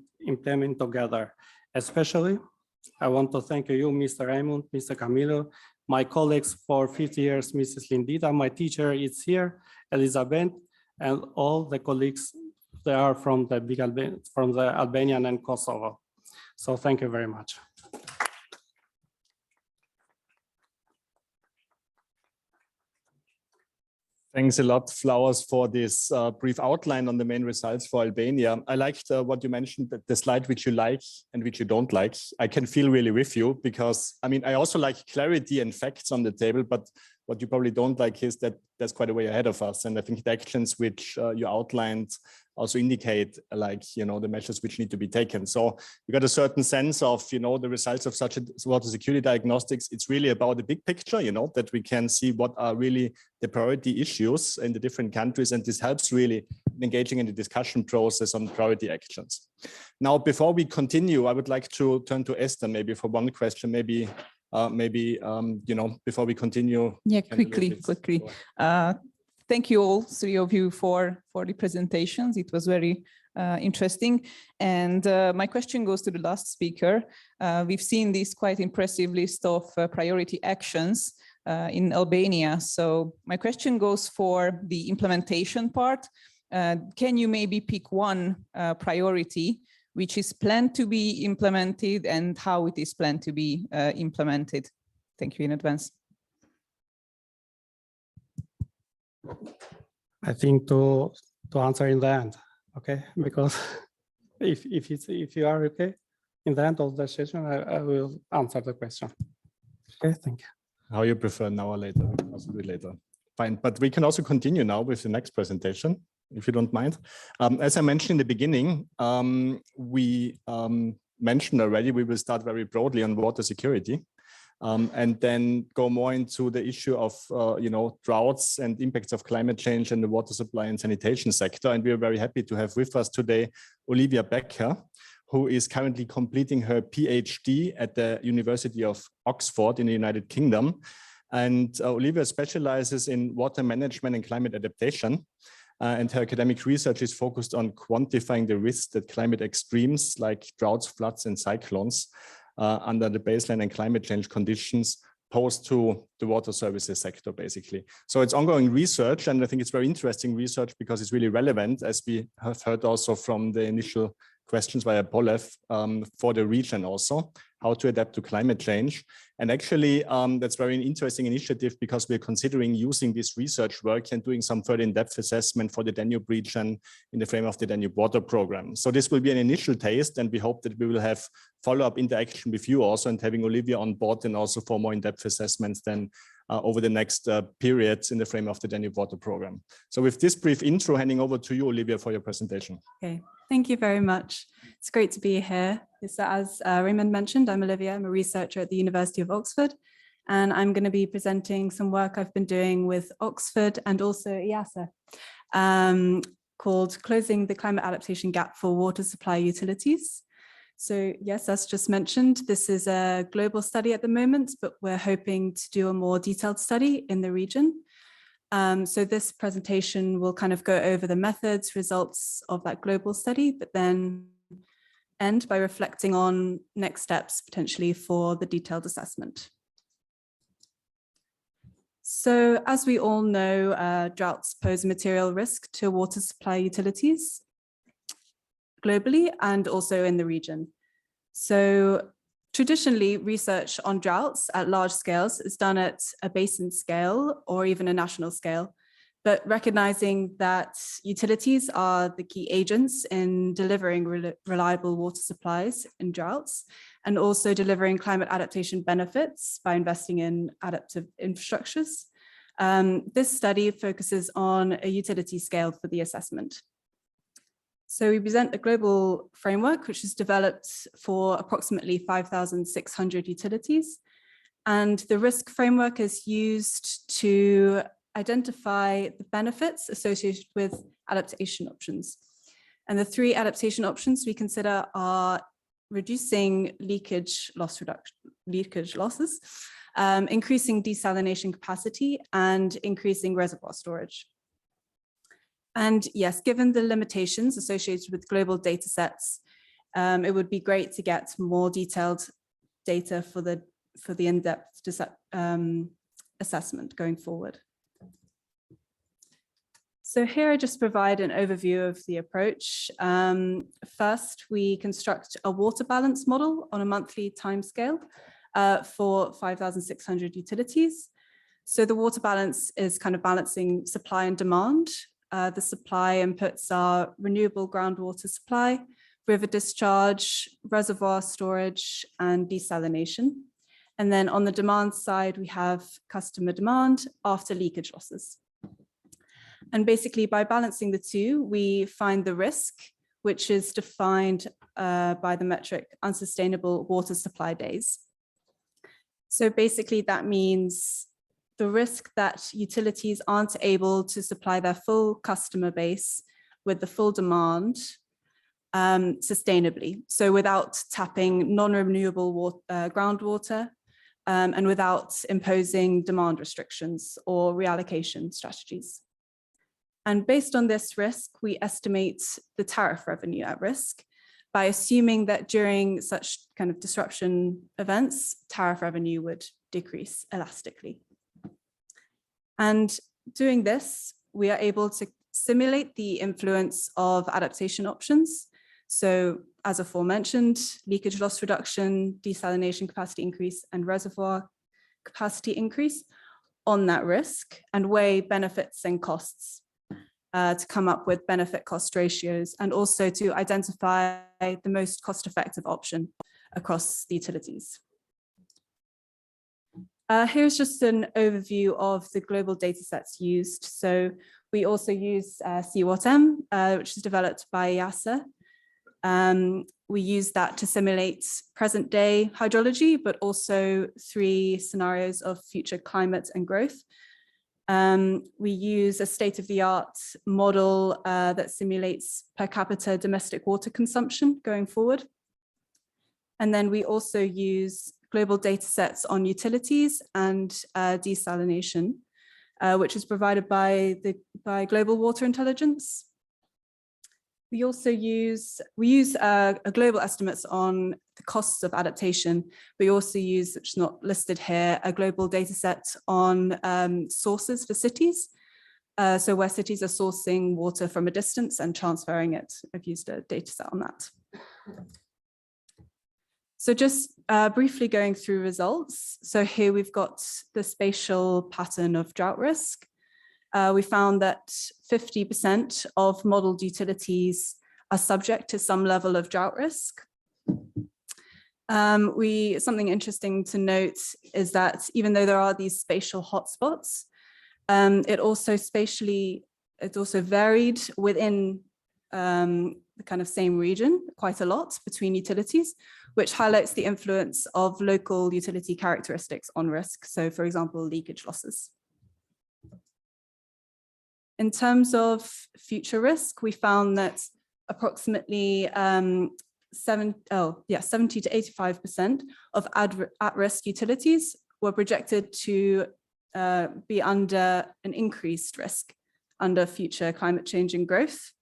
together. Especially, I want to thank you, Mr. Raymond, Mr. Camilo, my colleagues for 50 years, Mrs. Lindita, my teacher is here, Elizabeth, and all the colleagues that are from the Albanian and Kosovo. So thank you very much. Thanks a lot, Flowers, for this brief outline on the main results for Albania. I liked what you mentioned, the slide which you like and which you don't like. I can feel really with you because, I mean, I also like clarity and facts on the table, but what you probably don't like is that there's quite a way ahead of us. And I think the actions which you outlined also indicate, like, you know, the measures which need to be taken. So you got a certain sense of, you know, the results of such a water security diagnostics. It's really about the big picture, you know, that we can see what are really the priority issues in the different countries. And this helps really in engaging in the discussion process on priority actions. Now, before we continue, I would like to turn to Esther maybe for one question, maybe, you know, before we continue. Yeah, quickly. Thank you all, three of you, for the presentations. It was very interesting. And my question goes to the last speaker. We've seen this quite impressive list of priority actions in Albania. So my question goes for the implementation part. Can you maybe pick one priority which is planned to be implemented and how it is planned to be implemented? Thank you in advance. I think to answer in the end, okay? Because if you are okay. in the end of the session, I will answer the question. Okay, thank you. How you prefer, now or later? We can also do it later. Fine, but we can also continue now with the next presentation, if you don't mind. As I mentioned in the beginning, we mentioned already, we will start very broadly on water security. And then go more into the issue of droughts and impacts of climate change in the water supply and sanitation sector. And we are very happy to have with us today Olivia Becker, who is currently completing her PhD at the University of Oxford in the United Kingdom. And Olivia specializes in water management and climate adaptation. And her academic research is focused on quantifying the risks that climate extremes like droughts, floods, and cyclones under the baseline and climate change conditions posed to the water services sector, basically. So it's ongoing research, and I think it's very interesting research because it's really relevant, as we have heard also from the initial questions via Polev, for the region also, how to adapt to climate change. And actually, that's very interesting initiative because we're considering using this research work and doing some further in-depth assessment for the Danube region in the frame of the Danube Water Program. So this will be an initial taste, and we hope that we will have follow-up interaction with you also, and having Olivia on board and also for more in-depth assessments then over the next periods in the frame of the Danube Water Program. So with this brief intro, handing over to you, Olivia, for your presentation. Okay, thank you very much. It's great to be here. So as Raymond mentioned, I'm Olivia. I'm a researcher at the University of Oxford, and I'm going to be presenting some work I've been doing with Oxford and also EASA, called Closing the Climate Adaptation Gap for Water Supply Utilities. So yes, as just mentioned, this is a global study at the moment, but we're hoping to do a more detailed study in the region. So this presentation will kind of go over the methods, results of that global study, but then end by reflecting on next steps potentially for the detailed assessment. So as we all know, droughts pose a material risk to water supply utilities globally and also in the region. So traditionally, research on droughts at large scales is done at a basin scale or even a national scale, but recognizing that utilities are the key agents in delivering reliable water supplies in droughts and also delivering climate adaptation benefits by investing in adaptive infrastructures. This study focuses on a utility scale for the assessment. So we present a global framework which is developed for approximately 5,600 utilities. And the risk framework is used to identify the benefits associated with adaptation options. And the three adaptation options we consider are reducing leakage losses, increasing desalination capacity, and increasing reservoir storage. And yes, given the limitations associated with global data sets, it would be great to get more detailed data for the in-depth assessment going forward. So here I just provide an overview of the approach. First, we construct a water balance model on a monthly timescale for 5,600 utilities. So the water balance is kind of balancing supply and demand. The supply inputs are renewable groundwater supply, river discharge, reservoir storage, and desalination. And then on the demand side, we have customer demand after leakage losses. And basically by balancing the two, we find the risk, which is defined by the metric unsustainable water supply days. So basically that means the risk that utilities aren't able to supply their full customer base with the full demand sustainably. So without tapping non-renewable groundwater and without imposing demand restrictions or reallocation strategies. And based on this risk, we estimate the tariff revenue at risk by assuming that during such kind of disruption events, tariff revenue would decrease elastically. And doing this, we are able to simulate the influence of adaptation options. So as aforementioned, leakage loss reduction, desalination capacity increase, and reservoir capacity increase on that risk, and weigh benefits and costs to come up with benefit cost ratios, and also to identify the most cost-effective option across the utilities. Here's just an overview of the global data sets used. So we also use CWAT-M, which is developed by EASA. We use that to simulate present day hydrology, but also 3 scenarios of future climate and growth. We use a state-of-the-art model that simulates per capita domestic water consumption going forward. And then we also use global data sets on utilities and desalination, which is provided by Global Water Intelligence. We also use global estimates on the costs of adaptation. We also use, which is not listed here, a global data set on sources for cities. So where cities are sourcing water from a distance and transferring it. I've used a data set on that. So just briefly going through results. So here we've got the spatial pattern of drought risk. We found that 50% of modeled utilities are subject to some level of drought risk. Something interesting to note is that even though there are these spatial hotspots, it also varied within the kind of same region quite a lot between utilities, which highlights the influence of local utility characteristics on risk. So for example, leakage losses. In terms of future risk, we found that approximately 70 to 85% of at-risk utilities were projected to be under an increased risk under future climate change and growth,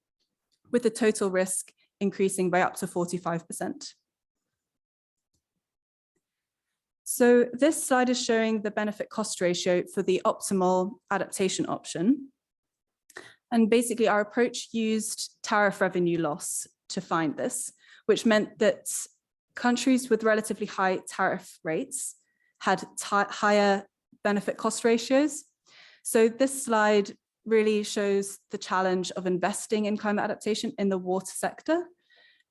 with the total risk increasing by up to 45%. So this slide is showing the benefit cost ratio for the optimal adaptation option. And basically our approach used tariff revenue loss to find this, which meant that countries with relatively high tariff rates had higher benefit cost ratios. So this slide really shows the challenge of investing in climate adaptation in the water sector,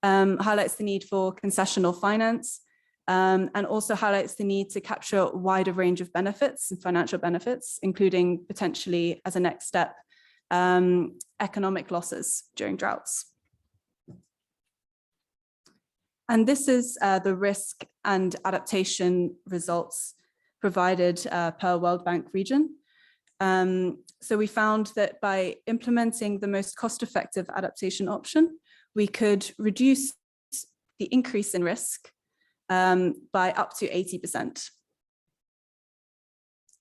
highlights the need for concessional finance, and also highlights the need to capture a wider range of benefits and financial benefits, including potentially as a next step, economic losses during droughts. And this is the risk and adaptation results provided per World Bank region. So we found that by implementing the most cost-effective adaptation option, we could reduce the increase in risk by up to 80%.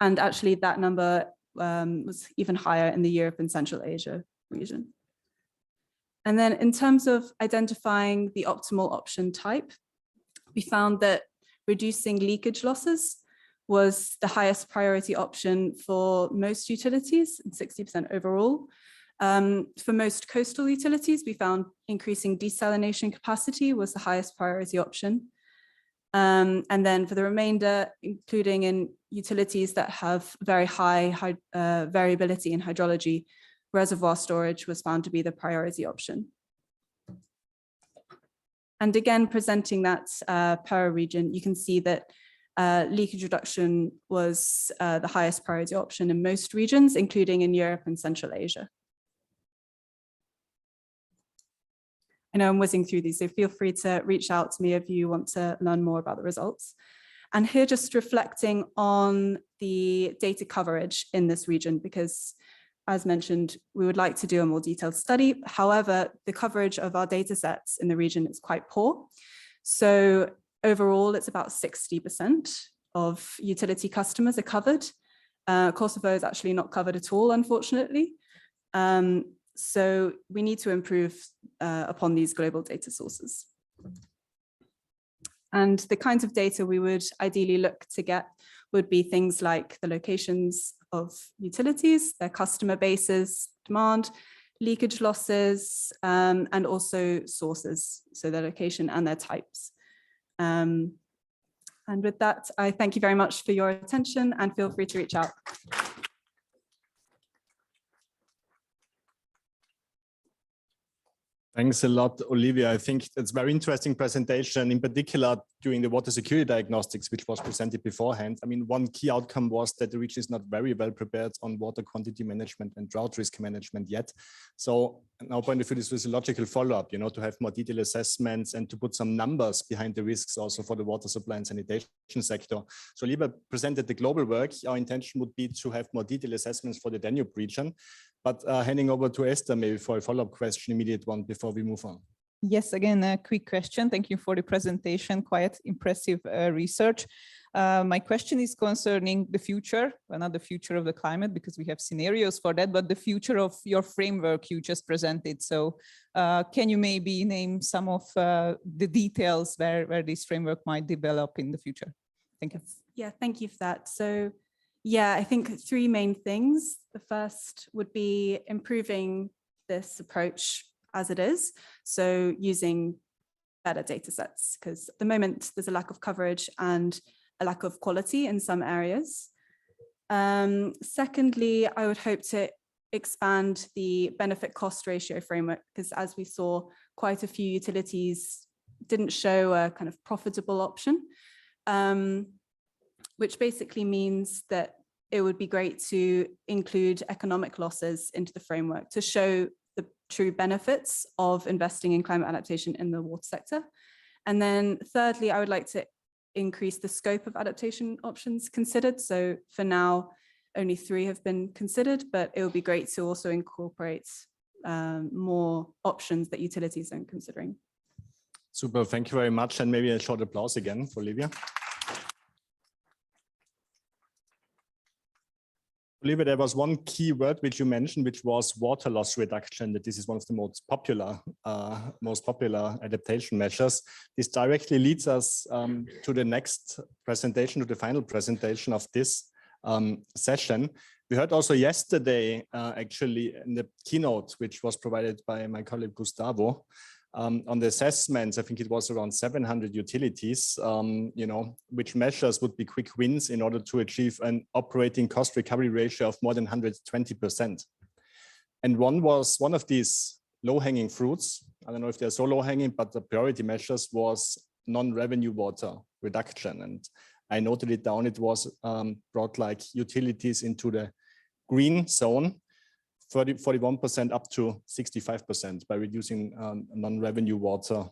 And actually that number was even higher in the Europe and Central Asia region. And then in terms of identifying the optimal option type, we found that reducing leakage losses was the highest priority option for most utilities, 60% overall. For most coastal utilities, we found increasing desalination capacity was the highest priority option. And then for the remainder, including in utilities that have very high variability in hydrology, reservoir storage was found to be the priority option. And again, presenting that per region, you can see that leakage reduction was the highest priority option in most regions, including in Europe and Central Asia. I know I'm whizzing through these, so feel free to reach out to me if you want to learn more about the results. And here just reflecting on the data coverage in this region, because as mentioned, we would like to do a more detailed study. However, the coverage of our data sets in the region is quite poor. So overall, it's about 60% of utility customers are covered. Kosovo is actually not covered at all, unfortunately. So we need to improve upon these global data sources. And the kinds of data we would ideally look to get would be things like the locations of utilities, their customer bases, demand, leakage losses, and also sources, so their location and their types. And with that, I thank you very much for your attention and feel free to reach out. Thanks a lot, Olivia. I think it's a very interesting presentation, in particular during the water security diagnostics, which was presented beforehand. I mean, one key outcome was that the region is not very well prepared on water quantity management and drought risk management yet. So in our point of view, this was a logical follow-up, you know, to have more detailed assessments and to put some numbers behind the risks also for the water supply and sanitation sector. So Olivia presented the global work. Our intention would be to have more detailed assessments for the Danube region. But handing over to Esther, maybe for a follow-up question, immediate one, before we move on. Yes, again, a quick question. Thank you for the presentation, quite impressive research. My question is concerning the future, well, not the future of the climate, because we have scenarios for that, but the future of your framework you just presented. So can you maybe name some of the details where this framework might develop in the future? Thank you. Yeah, thank you for that. So yeah, I think three main things. The first would be improving this approach as it is. So using better data sets, because at the moment there's a lack of coverage and a lack of quality in some areas. Secondly, I would hope to expand the benefit cost ratio framework, because as we saw, quite a few utilities didn't show a kind of profitable option. Which basically means that it would be great to include economic losses into the framework to show the true benefits of investing in climate adaptation in the water sector. And then thirdly, I would like to increase the scope of adaptation options considered. So for now, only 3 have been considered, but it would be great to also incorporate more options that utilities are considering. Super, thank you very much. And maybe a short applause again for Olivia. Olivia, there was one key word which you mentioned, which was water loss reduction, that this is one of the most popular adaptation measures. This directly leads us to the next presentation, to the final presentation of this session. We heard also yesterday, actually, in the keynote, which was provided by my colleague Gustavo, on the assessments. I think it was around 700 utilities, you know, which measures would be quick wins in order to achieve an operating cost recovery ratio of more than 120%. And one of these low-hanging fruits, I don't know if they're so low-hanging, but the priority measures was non-revenue water reduction. And I noted it down, it was brought like utilities into the green zone, 41% up to 65% by reducing non-revenue water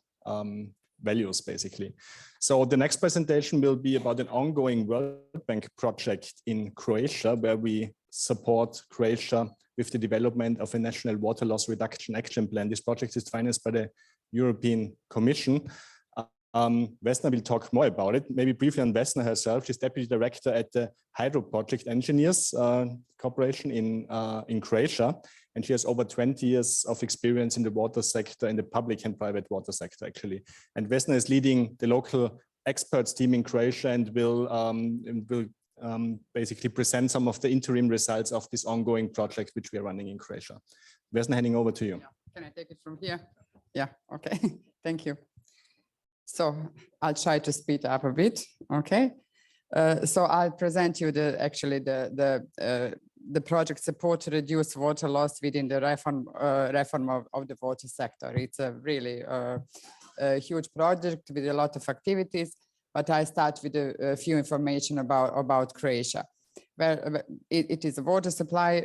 values, basically. So the next presentation will be about an ongoing World Bank project in Croatia, where we support Croatia with the development of a national water loss reduction action plan. This project is financed by the European Commission. Vesna will talk more about it. Maybe briefly on Vesna herself. She's deputy director at the Hydro Project Engineers Corporation in Croatia, and she has over 20 years of experience in the water sector, in the public and private water sector, actually. And Vesna is leading the local experts team in Croatia and will basically present some of the interim results of this ongoing project which we are running in Croatia. Vesna, handing over to you. Can I take it from here? Yeah, okay, thank you. So I'll try to speed up a bit, okay? So I'll present you the project support to reduce water loss within the reform of the water sector. It's a really huge project with a lot of activities, but I start with a few information about Croatia. Well, it is a water supply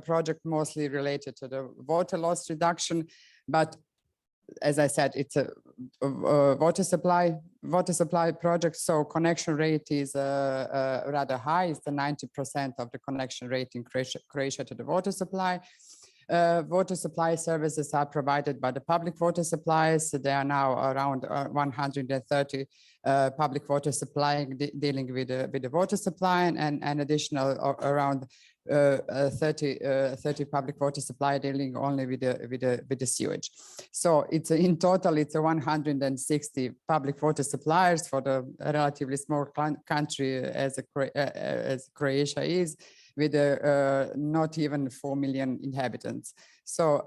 project mostly related to the water loss reduction, but as I said, it's a water supply project, so connection rate is rather high. It's the 90% of the connection rate in Croatia to the water supply. Water supply services are provided by the public water suppliers. There are now around 130 public water supply dealing with the water supply, and additional around 30 public water supply dealing only with the sewage. So it's in total it's 160 public water suppliers for the relatively small country as Croatia is. with not even 4 million inhabitants. So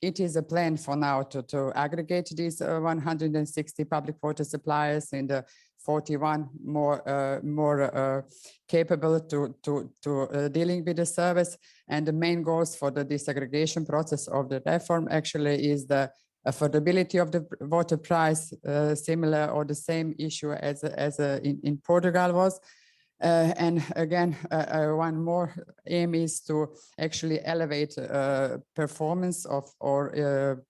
it is a plan for now to aggregate these 160 public water suppliers in the 41 more capable to dealing with the service. And the main goals for the disaggregation process of the reform actually is the affordability of the water price, similar or the same issue as in Portugal was. And again, one more aim is to actually elevate performance of or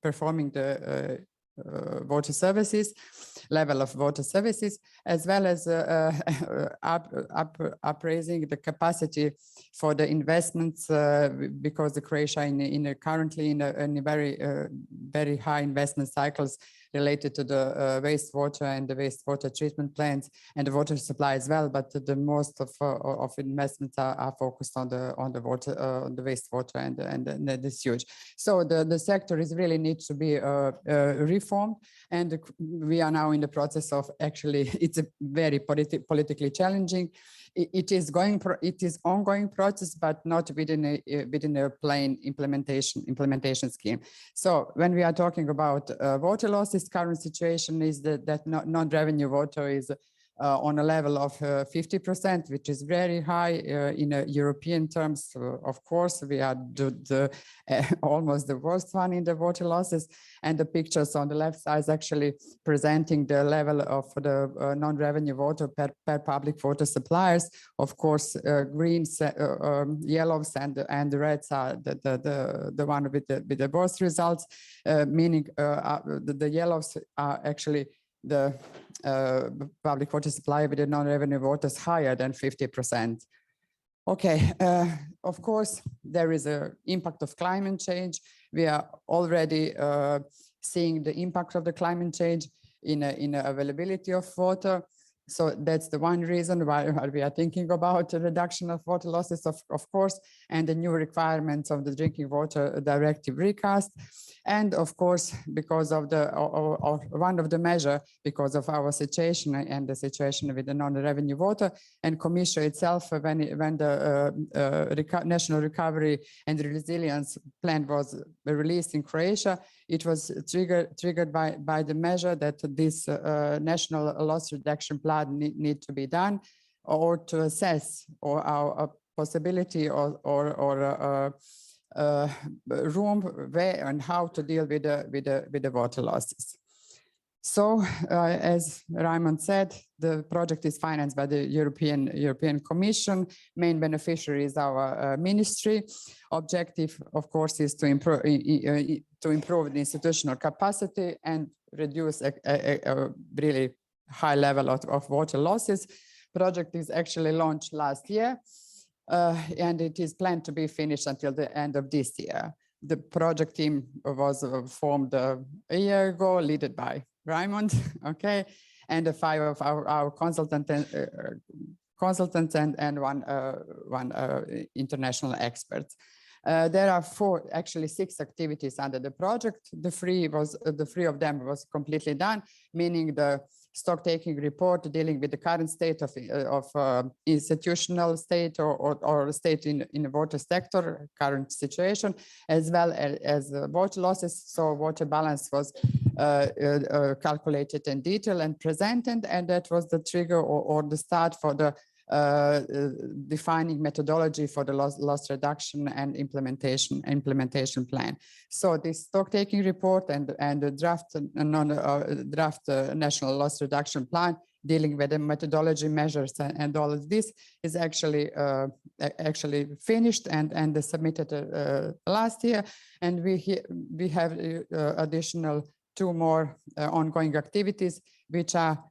performing the water services, level of water services, as well as upraising the capacity for the investments, because the Croatia currently in a very high investment cycles related to the wastewater and the wastewater treatment plants and the water supply as well. But the most of investments are focused on the water, on the wastewater, and that is huge. So the sector is really needs to be reformed, and we are now in the process of actually, it's a very politically challenging. It is ongoing process, but not within a plain implementation scheme. So when we are talking about water losses, current situation is that non-revenue water is on a level of 50%, which is very high in European terms. Of course, we are almost the worst one in the water losses. And the pictures on the left side is actually presenting the level of the non-revenue water per public water suppliers. Of course, greens, yellows, and the reds are the one with the worst results, meaning the yellows are actually the public water supply with the non-revenue waters higher than 50%. Okay, of course, there is an impact of climate change. We are already seeing the impact of the climate change in availability of water. So that's the one reason why we are thinking about the reduction of water losses, of course, and the new requirements of the drinking water directive recast. And of course, because of one of the measure, because of our situation and the situation with the non-revenue water, and Commission itself, when the National Recovery and Resilience Plan was released in Croatia, it was triggered by the measure that this national loss reduction plan need to be done, or to assess or our possibility or room where and how to deal with the water losses. So as Raimond said, the project is financed by the European Commission. Main beneficiary is our ministry. Objective, of course, is to improve the institutional capacity and reduce a really high level of water losses. Project is actually launched last year. And it is planned to be finished until the end of this year. The project team was formed a year ago, led by Raimond, okay, and 5 of our consultants and one international experts. There are 6 activities under the project. The 3 of them was completely done, meaning the stock taking report dealing with the current state of institutional state or state in the water sector, current situation, as well as water losses. So water balance was calculated in detail and presented, and that was the trigger or the start for the defining methodology for the loss reduction and implementation plan. So this stock taking report and the draft national loss reduction plan dealing with the methodology measures and all of this is actually finished and submitted last year. And we have additional 2 more ongoing activities, which are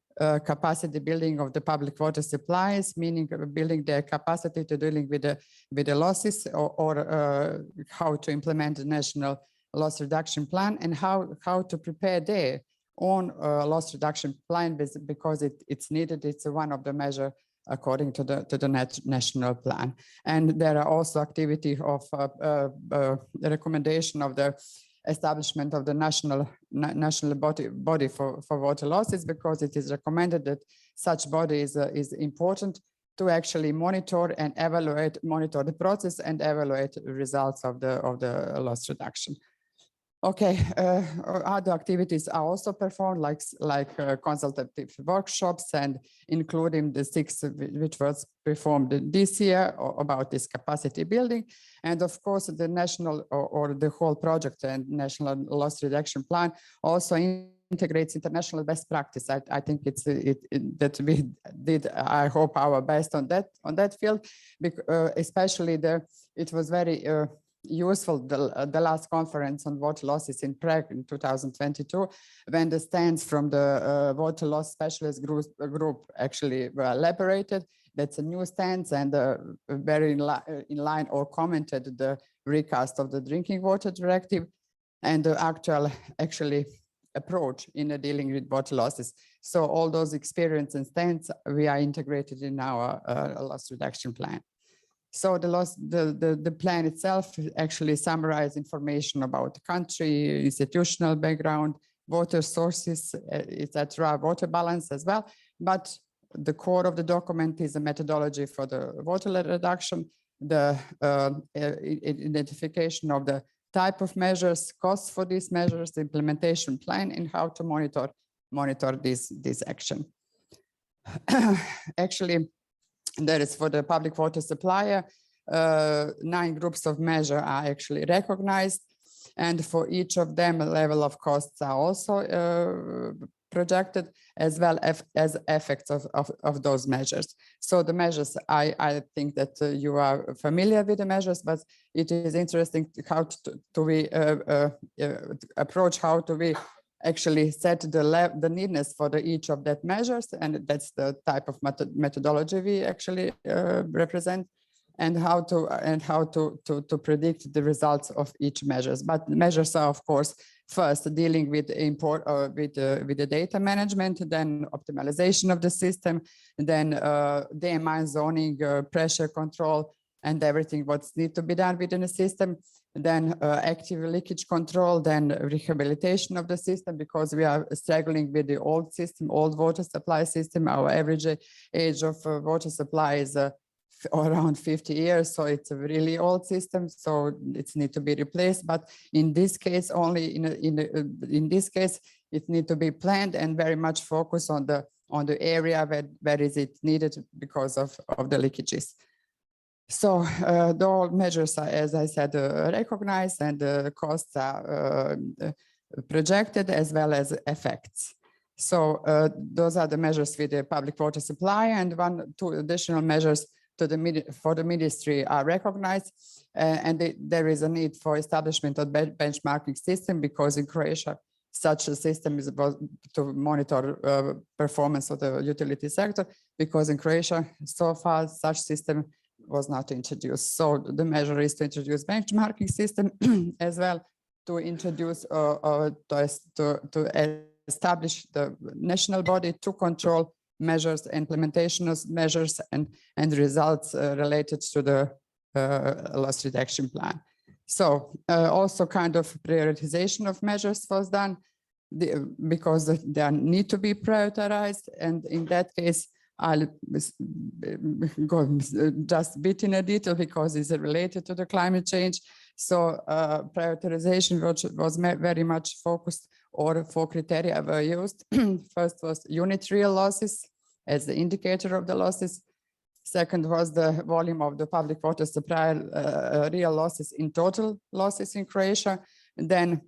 capacity building of the public water supplies, meaning building their capacity to dealing with the losses, or how to implement the national loss reduction plan, and how to prepare their own loss reduction plan, because it's needed. It's one of the measure according to the national plan. And there are also activity of the recommendation of the establishment of the national body for water losses, because it is recommended that such body is important to actually monitor the process and evaluate the results of the loss reduction. Okay, other activities are also performed, like consultative workshops, and including the 6 which was performed this year about this capacity building. And of course, the national or the whole project and national loss reduction plan also integrates international best practice. I think that we did, I hope, our best on that field, especially it was very useful the last conference on water losses in Prague in 2022, when the stands from the water loss specialist group actually were elaborated. That's a new stance, and very in line or commented the recast of the drinking water directive and the actual approach in dealing with water losses. So all those experience and stands we are integrated in our loss reduction plan. So the plan itself actually summarizes information about the country, institutional background, water sources, etc., water balance as well. But the core of the document is a methodology for the water reduction, the identification of the type of measures, costs for these measures, the implementation plan, and how to monitor this action. Actually, there is for the public water supplier, 9 groups of measures are actually recognized, and for each of them, a level of costs are also projected, as well as effects of those measures. So the measures, I think that you are familiar with the measures, but it is interesting how to we approach, how do we actually set the needness for each of that measures, and that's the type of methodology we actually represent, and how to predict the results of each measures. But measures are, of course, first dealing with with the data management, then optimization of the system, then DMI zoning, pressure control, and everything what's need to be done within the system. Then active leakage control, then rehabilitation of the system, because we are struggling with the old system, old water supply system. Our average age of water supply is around 50 years, so it's a really old system, so it's need to be replaced. But in this case, only in this case, it need to be planned and very much focus on the area where is it needed because of the leakages. So the all measures are, as I said, recognized, and the costs are projected as well as effects. So those are the measures with the public water supply, and 2 additional measures for the ministry are recognized, and there is a need for establishment of benchmarking system, because in Croatia such a system is about to monitor performance of the utility sector, because in Croatia so far such system was not introduced. So the measure is to introduce benchmarking system as well, to introduce to establish the national body to control measures, implementation of measures, and results related to the loss reduction plan. So also kind of prioritization of measures was done because they need to be prioritized, and in that case I'll go just a bit in a detail because it's related to the climate change. So prioritization was very much focused, or 4 criteria were used. First was unit real losses as the indicator of the losses. Second was the volume of the public water supply real losses in total losses in Croatia. And then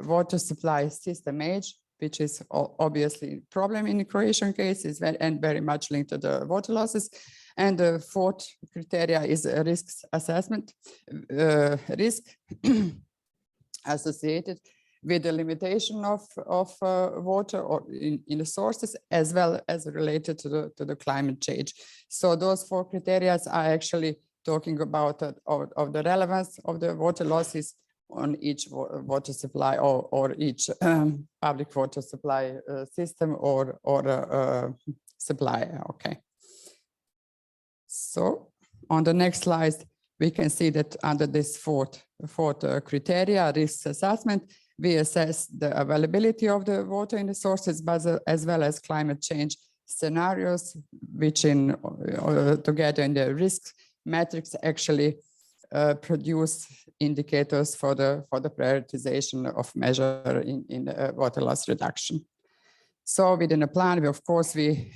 water supply system age, which is obviously a problem in the Croatian case, and very much linked to the water losses. And the 4th criteria is a risk assessment, risk associated with the limitation of water or in the sources, as well as related to the climate change. So those 4 criteria are actually talking about of the relevance of the water losses on each water supply or each public water supply system or supplier. Okay. So on the next slide, we can see that under this fourth criteria, risk assessment, we assess the availability of the water in the sources, but as well as climate change scenarios, which together in the risk matrix actually produce indicators for the prioritization of measure in water loss reduction. So within a plan, of course, we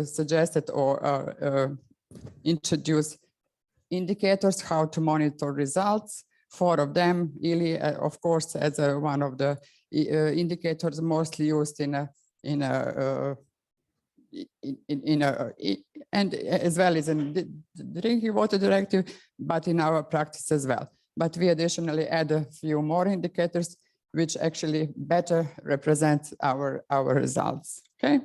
suggested or introduced indicators how to monitor results. 4 of them, really, of course, as one of the indicators mostly used and as well as in the drinking water directive, but in our practice as well. But we additionally add a few more indicators which actually better represent our results. Okay.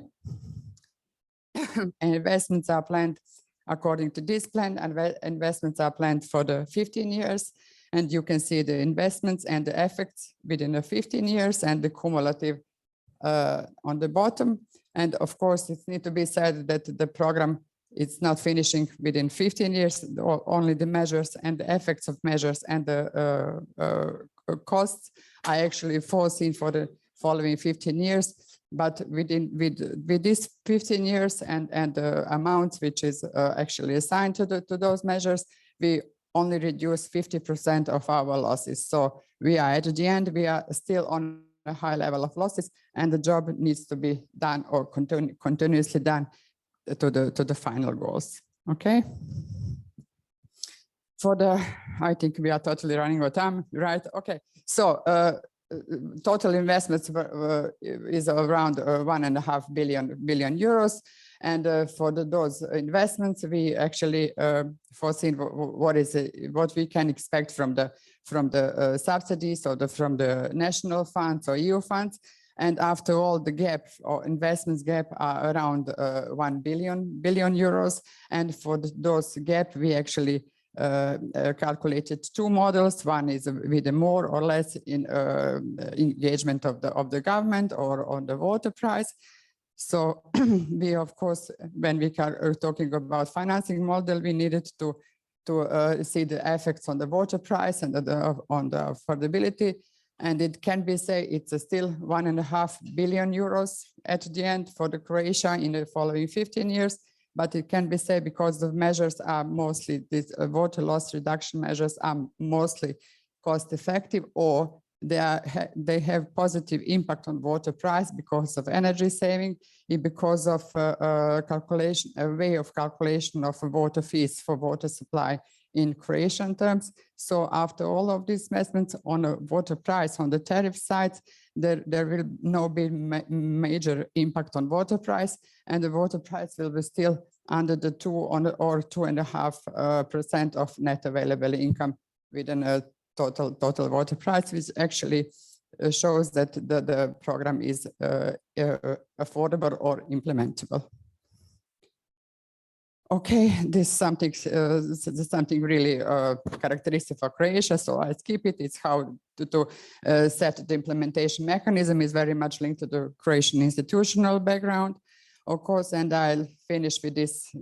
And investments are planned according to this plan, and investments are planned for the 15 years. And you can see the investments and the effects within the 15 years and the cumulative on the bottom. And of course, it needs to be said that the program is not finishing within 15 years, only the measures and the effects of measures and the costs are actually foreseen for the following 15 years. But with these 15 years and the amounts which is actually assigned to those measures, we only reduce 50% of our losses. So we are at the end, we are still on a high level of losses, and the job needs to be done or continuously done to the final goals. Okay. I think we are totally running out of time, right? Okay. So total investments is around 1.5 billion euros. And for those investments, we actually foreseen what we can expect from the subsidies or from the national funds or EU funds. And after all, the gap or investments gap are around 1 billion euros. And for those gap, we actually calculated 2 models. One is with a more or less engagement of the government or on the water price. So we, of course, when we are talking about financing model, we needed to see the effects on the water price and on the affordability. And it can be said it's still 1.5 billion euros at the end for the Croatia in the following 15 years. But it can be said because the measures are mostly, these water loss reduction measures are mostly cost effective, or they have positive impact on water price because of energy saving, because of a way of calculation of water fees for water supply in Croatian terms. So after all of these investments on a water price on the tariff side, there will not be major impact on water price, and the water price will be still under the 2 or 2.5% of net available income within a total water price, which actually shows that the program is affordable or implementable. Okay, this is something really characteristic for Croatia, so I skip it. It's how to set the implementation mechanism is very much linked to the Croatian institutional background, of course, and I'll finish with this,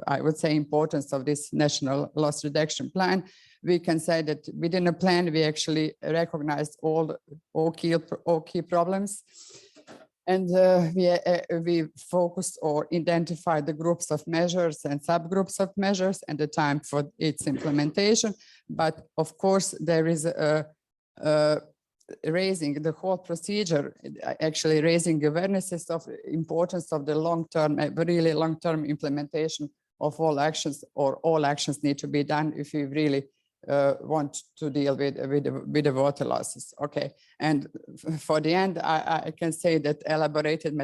I would say, importance of this national loss reduction plan. We can say that within a plan, we actually recognized all key problems. And we focused or identified the groups of measures and subgroups of measures and the time for its implementation. But of course, there is raising the whole procedure, actually raising awarenesses of importance of the long-term, really long-term implementation of all actions, or all actions need to be done if we really want to deal with the water losses. Okay, and for the end, I can say that elaborated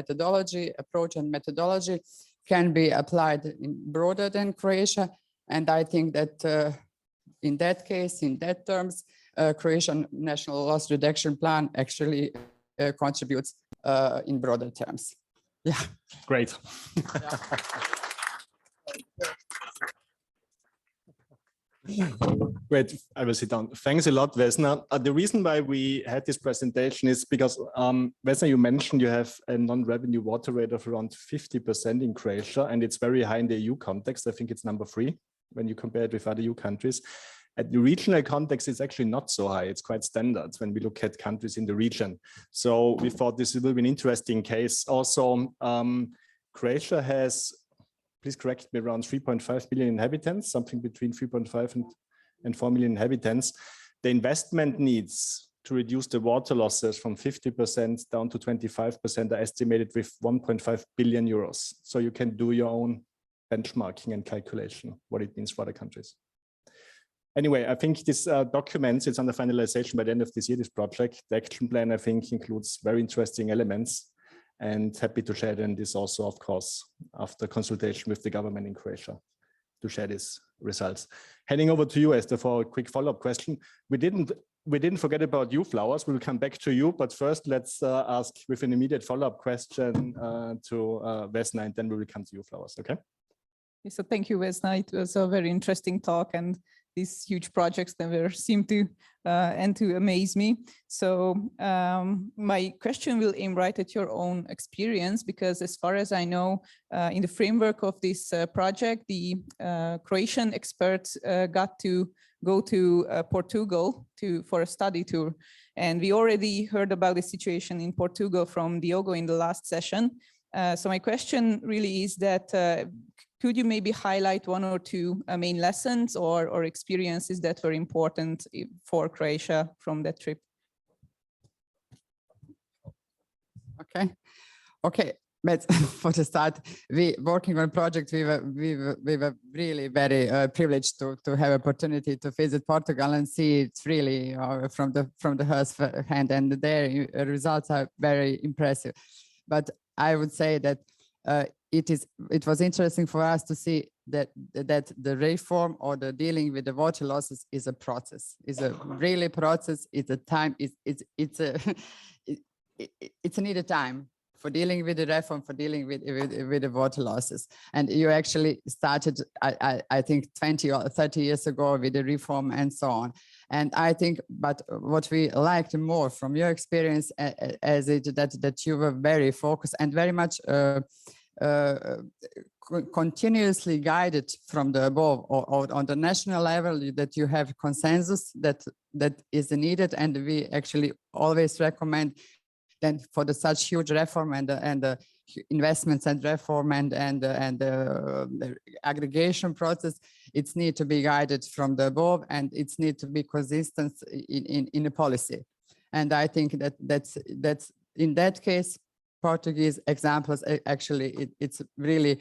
approach and methodology can be applied in broader than Croatia. And I think that in that case, in that terms, Croatian National Loss Reduction Plan actually contributes in broader terms. Yeah. Great. Great, I will sit down. Thanks a lot, Vesna. The reason why we had this presentation is because, Vesna, you mentioned you have a non-revenue water rate of around 50% in Croatia, and it's very high in the EU context. I think it's number 3 when you compare it with other EU countries. At the regional context, it's actually not so high. It's quite standard when we look at countries in the region. So we thought this will be an interesting case. Also, Croatia has, please correct me, around 3.5 billion inhabitants, something between 3.5 and 4 million inhabitants. The investment needs to reduce the water losses from 50% down to 25% are estimated with 1.5 billion euros. So you can do your own benchmarking and calculation, what it means for other countries. Anyway, I think this documents, it's under finalization by the end of this year, this project. The action plan, I think, includes very interesting elements, and happy to share then this also, of course, after consultation with the government in Croatia to share these results. Handing over to you, Esther, for a quick follow-up question. We didn't forget about you, Flowers. We'll come back to you, but first let's ask with an immediate follow-up question to Vesna, and then we will come to you, Flowers, okay? So thank you, Vesna. It was a very interesting talk, and these huge projects never seem to end to amaze me. So my question will aim right at your own experience, because as far as I know, in the framework of this project, the Croatian experts got to go to Portugal for a study tour. And we already heard about the situation in Portugal from Diogo in the last session. So my question really is that, could you maybe highlight one or two main lessons or experiences that were important for Croatia from that trip? Okay. But for the start, we working on a project. We were really very privileged to have opportunity to visit Portugal and see it's really from the first hand, and their results are very impressive. But I would say that it was interesting for us to see that the reform or the dealing with the water losses is a process. It's a really process. It's a time. It's a needed time for dealing with the reform, for dealing with the water losses. And you actually started, I think, 20 or 30 years ago with the reform and so on. And I think, but what we liked more from your experience as that you were very focused and very much continuously guided from the above or on the national level, that you have consensus that is needed. And we actually always recommend then for the such huge reform and the investments and reform and the aggregation process, it's need to be guided from the above, and it's need to be consistent in a policy. And I think that's in that case, Portuguese examples actually it's really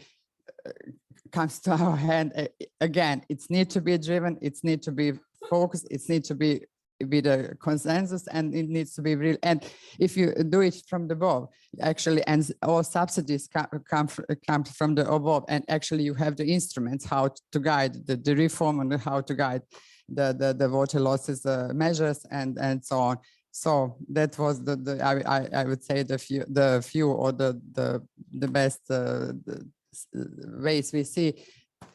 comes to our hand again. It's need to be driven. It's need to be focused. It's need to be with a consensus, and it needs to be real. And if you do it from the above, actually, and all subsidies come from the above, and actually you have the instruments how to guide the reform and how to guide the water losses measures and so on. So that was I would say the few or the best ways we see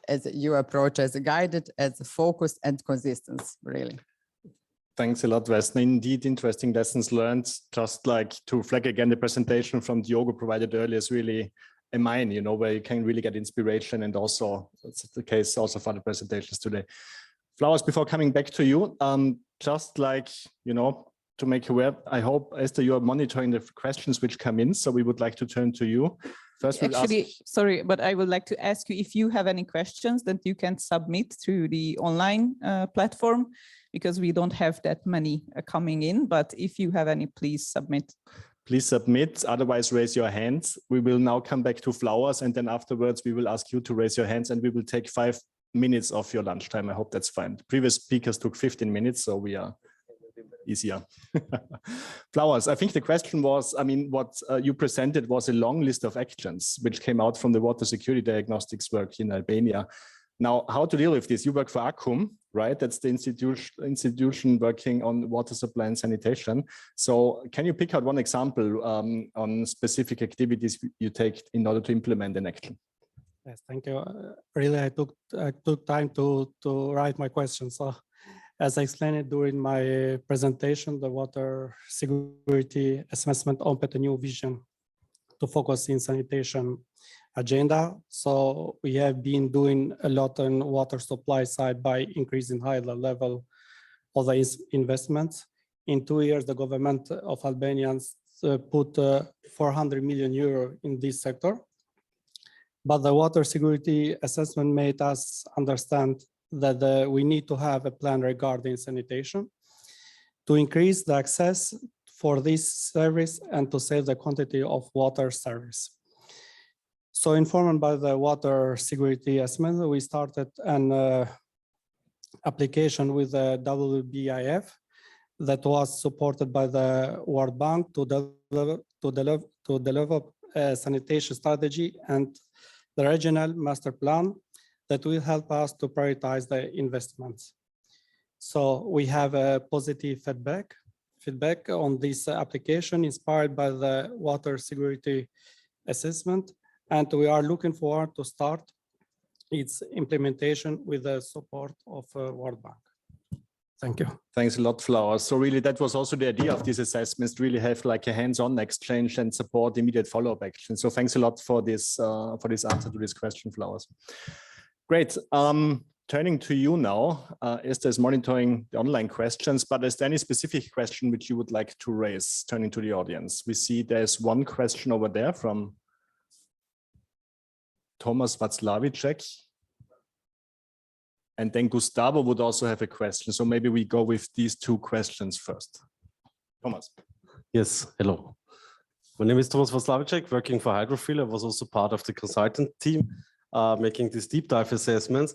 as you approach as a guided, as a focused and consistent, really. Thanks a lot, Vesna. Indeed, interesting lessons learned. Just like to flag again, the presentation from Diogo provided earlier is really a mine, you know, where you can really get inspiration, and also it's the case also for the presentations today. Flowers, before coming back to you, just like, you know, to make you aware, I hope, Esther, you are monitoring the questions which come in, so we would like to turn to you. First, we'll actually, sorry, but I would like to ask you if you have any questions that you can submit through the online platform, because we don't have that many coming in, but if you have any, please submit. Please submit, otherwise raise your hands. We will now come back to Flowers, and then afterwards we will ask you to raise your hands, and we will take 5 minutes of your lunchtime. I hope that's fine. Previous speakers took 15 minutes, so we are easier. Flowers, I think the question was, I mean, what you presented was a long list of actions which came out from the water security diagnostics work in Albania. Now, how to deal with this? You work for ACUM, right? That's the institution working on water supply and sanitation. So can you pick out one example on specific activities you take in order to implement an action? Yes, thank you. Really, I took time to write my question. So as I explained it during my presentation, the water security assessment opened a new vision to focus in sanitation agenda. So we have been doing a lot on water supply side by increasing high level of the investments. In 2 years, the government of Albania put 400 million euro in this sector. But the water security assessment made us understand that we need to have a plan regarding sanitation to increase the access for this service and to save the quantity of water service. So informed by the water security assessment, we started an application with the WBIF that was supported by the World Bank to develop a sanitation strategy and the regional master plan that will help us to prioritize the investments. So we have a positive feedback on this application inspired by the water security assessment, and we are looking forward to start its implementation with the support of World Bank. Thank you. Thanks a lot, Flowers. So really that was also the idea of these assessments, to really have like a hands-on exchange and support immediate follow-up action. So thanks a lot for this answer to this question, Flowers. Great. Turning to you now, Esther is monitoring the online questions, but is there any specific question which you would like to raise, turning to the audience? We see there's one question over there from Thomas Václavicek. And then Gustavo would also have a question. So maybe we go with these two questions first. Thomas. Yes, hello. My name is Thomas Václavicek, working for Hydrofill. I was also part of the consultant team making these deep dive assessments.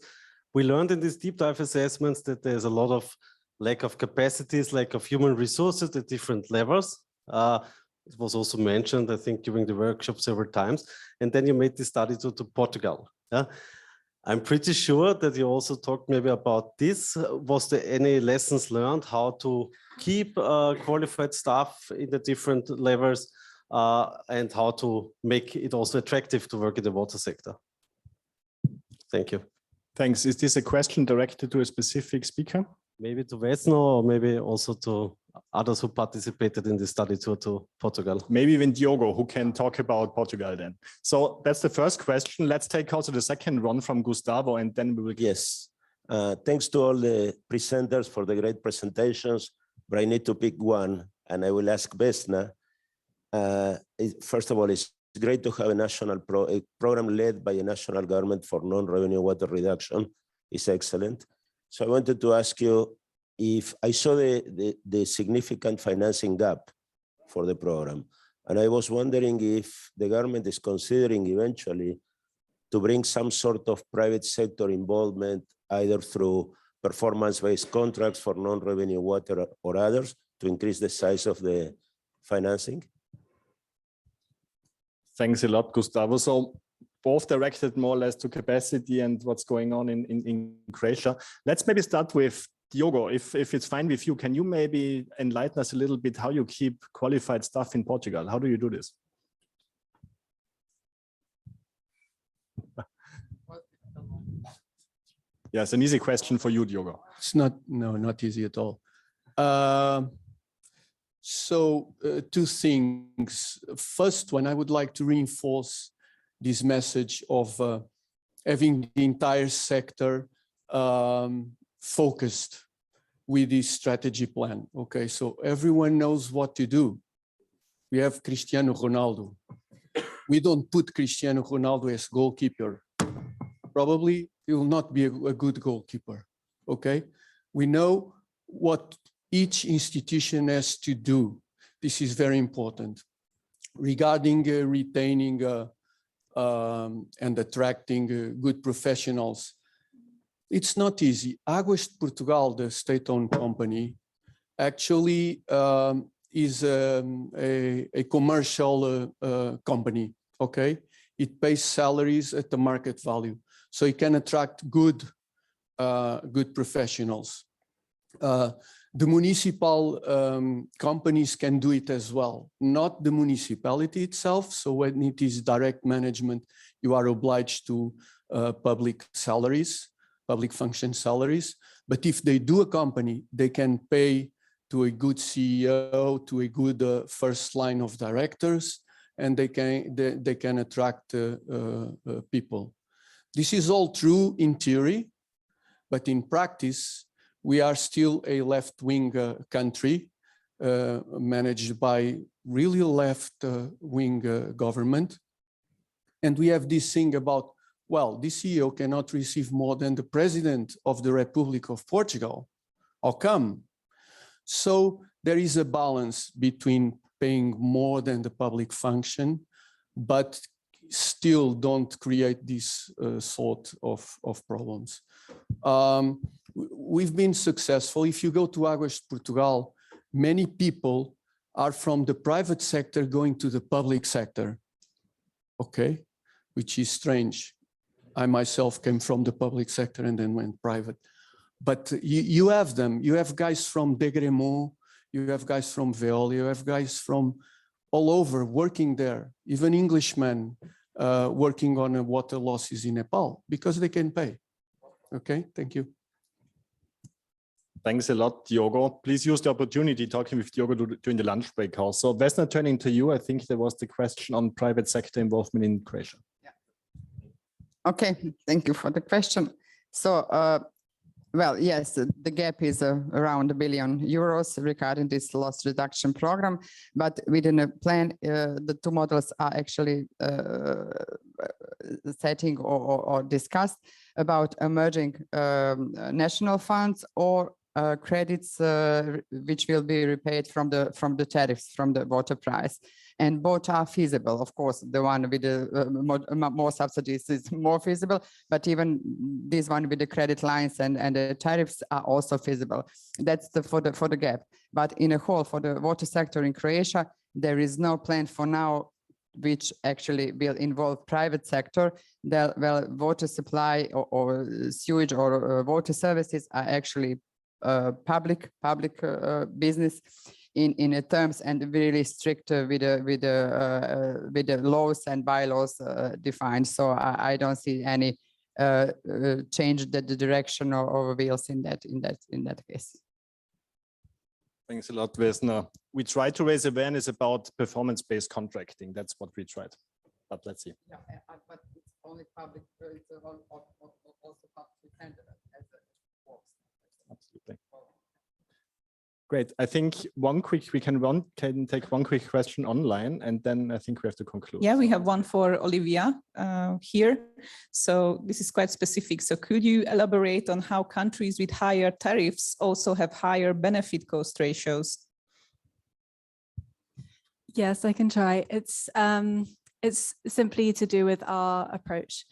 We learned in these deep dive assessments that there's a lot of lack of capacities, lack of human resources at different levels. It was also mentioned, I think, during the workshop several times. And then you made this study to Portugal. Yeah? I'm pretty sure that you also talked maybe about this. Was there any lessons learned how to keep qualified staff in the different levels and how to make it also attractive to work in the water sector? Thank you. Thanks. Is this a question directed to a specific speaker? Maybe to Vesno or maybe also to others who participated in the study tour to Portugal. Maybe even Diogo, who can talk about Portugal then. So that's the first question. Let's take also the second one from Gustavo, and then we will. Yes. Thanks to all the presenters for the great presentations, but I need to pick one, and I will ask Vesna. First of all, it's great to have a national program led by a national government for non-revenue water reduction. It's excellent. So I wanted to ask you if I saw the significant financing gap for the program, and I was wondering if the government is considering eventually to bring some sort of private sector involvement, either through performance-based contracts for non-revenue water or others, to increase the size of the financing. Thanks a lot, Gustavo. So both directed more or less to capacity and what's going on in Croatia. Let's maybe start with Diogo. If it's fine with you, can you maybe enlighten us a little bit how you keep qualified staff in Portugal? How do you do this? Yes, an easy question for you, Diogo. It's not easy at all. Two things. First one, I would like to reinforce this message of having the entire sector focused with this strategy plan. Okay, so everyone knows what to do. We have Cristiano Ronaldo. We don't put Cristiano Ronaldo as goalkeeper. Probably he will not be a good goalkeeper. Okay, we know what each institution has to do. This is very important. Regarding retaining and attracting good professionals, it's not easy. Águas de Portugal, the state-owned company, actually is a commercial company, okay? It pays salaries at the market value, so it can attract good professionals. The municipal companies can do it as well, not the municipality itself. So when it is direct management, you are obliged to public salaries, public function salaries. But if they do a company, they can pay to a good CEO, to a good first line of directors, and they can attract people. This is all true in theory, but in practice, we are still a left-wing country managed by really left-wing government. And we have this thing about, well, the CEO cannot receive more than the President of the Republic of Portugal. How come? So there is a balance between paying more than the public function, but still don't create this sort of problems. We've been successful. If you go to Águas de Portugal, many people are from the private sector going to the public sector, okay, which is strange. I myself came from the public sector and then went private. But you have them. You have guys from Degremont, you have guys from Veolia, you have guys from all over working there, even Englishmen working on water losses in Nepal because they can pay. Okay, thank you. Thanks a lot, Diogo. Please use the opportunity talking with Diogo during the lunch break also. Vesna, turning to you, I think there was the question on private sector involvement in Croatia. Yeah. Okay, thank you for the question. So, well, yes, the gap is around €1 billion regarding this loss reduction program, but within a plan, the two models are actually setting or discussed about emerging national funds or credits which will be repaid from the tariffs, from the water price. And both are feasible. Of course, the one with the more subsidies is more feasible, but even this one with the credit lines and the tariffs are also feasible. That's for the gap. But in a whole, for the water sector in Croatia, there is no plan for now which actually will involve private sector. Well, water supply or sewage or water services are actually public business in a terms and really strict with the laws and bylaws defined. So I don't see any change the direction or wheels in that case. Thanks a lot, Vesna. We try to raise awareness about performance-based contracting. That's what we tried, but let's see. Yeah, but it's only public, it's also public tender as it works. Absolutely. Great. I think we can take one quick question online, and then I think we have to conclude. Yeah, we have one for Olivia here. So this is quite specific. So could you elaborate on how countries with higher tariffs also have higher benefit cost ratios? Yes, I can try. It's simply to do with our approach.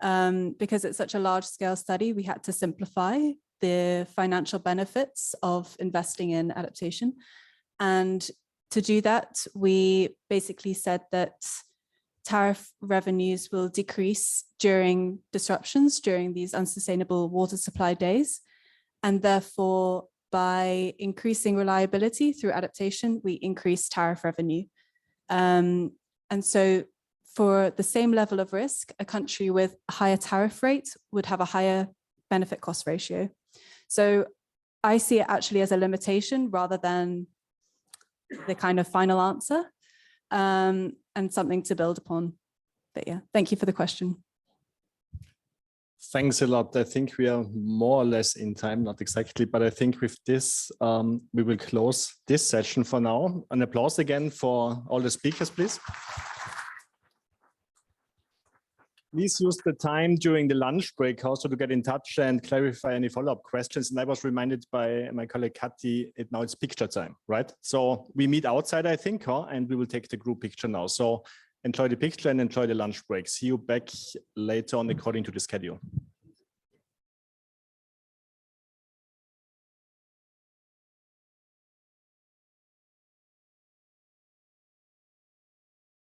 Because it's such a large scale study, we had to simplify the financial benefits of investing in adaptation. And to do that, we basically said that tariff revenues will decrease during disruptions, during these unsustainable water supply days. And therefore, by increasing reliability through adaptation, we increase tariff revenue. And so for the same level of risk, a country with a higher tariff rate would have a higher benefit cost ratio. So I see it actually as a limitation rather than the kind of final answer, and something to build upon. But yeah, thank you for the question. Thanks a lot. I think we are more or less in time, not exactly, but I think with this, we will close this session for now. An applause again for all the speakers, please. Please use the time during the lunch break also to get in touch and clarify any follow-up questions. And I was reminded by my colleague Kati, now it's picture time, right? So we meet outside, I think, and we will take the group picture now. So enjoy the picture and enjoy the lunch break. See you back later on according to the schedule.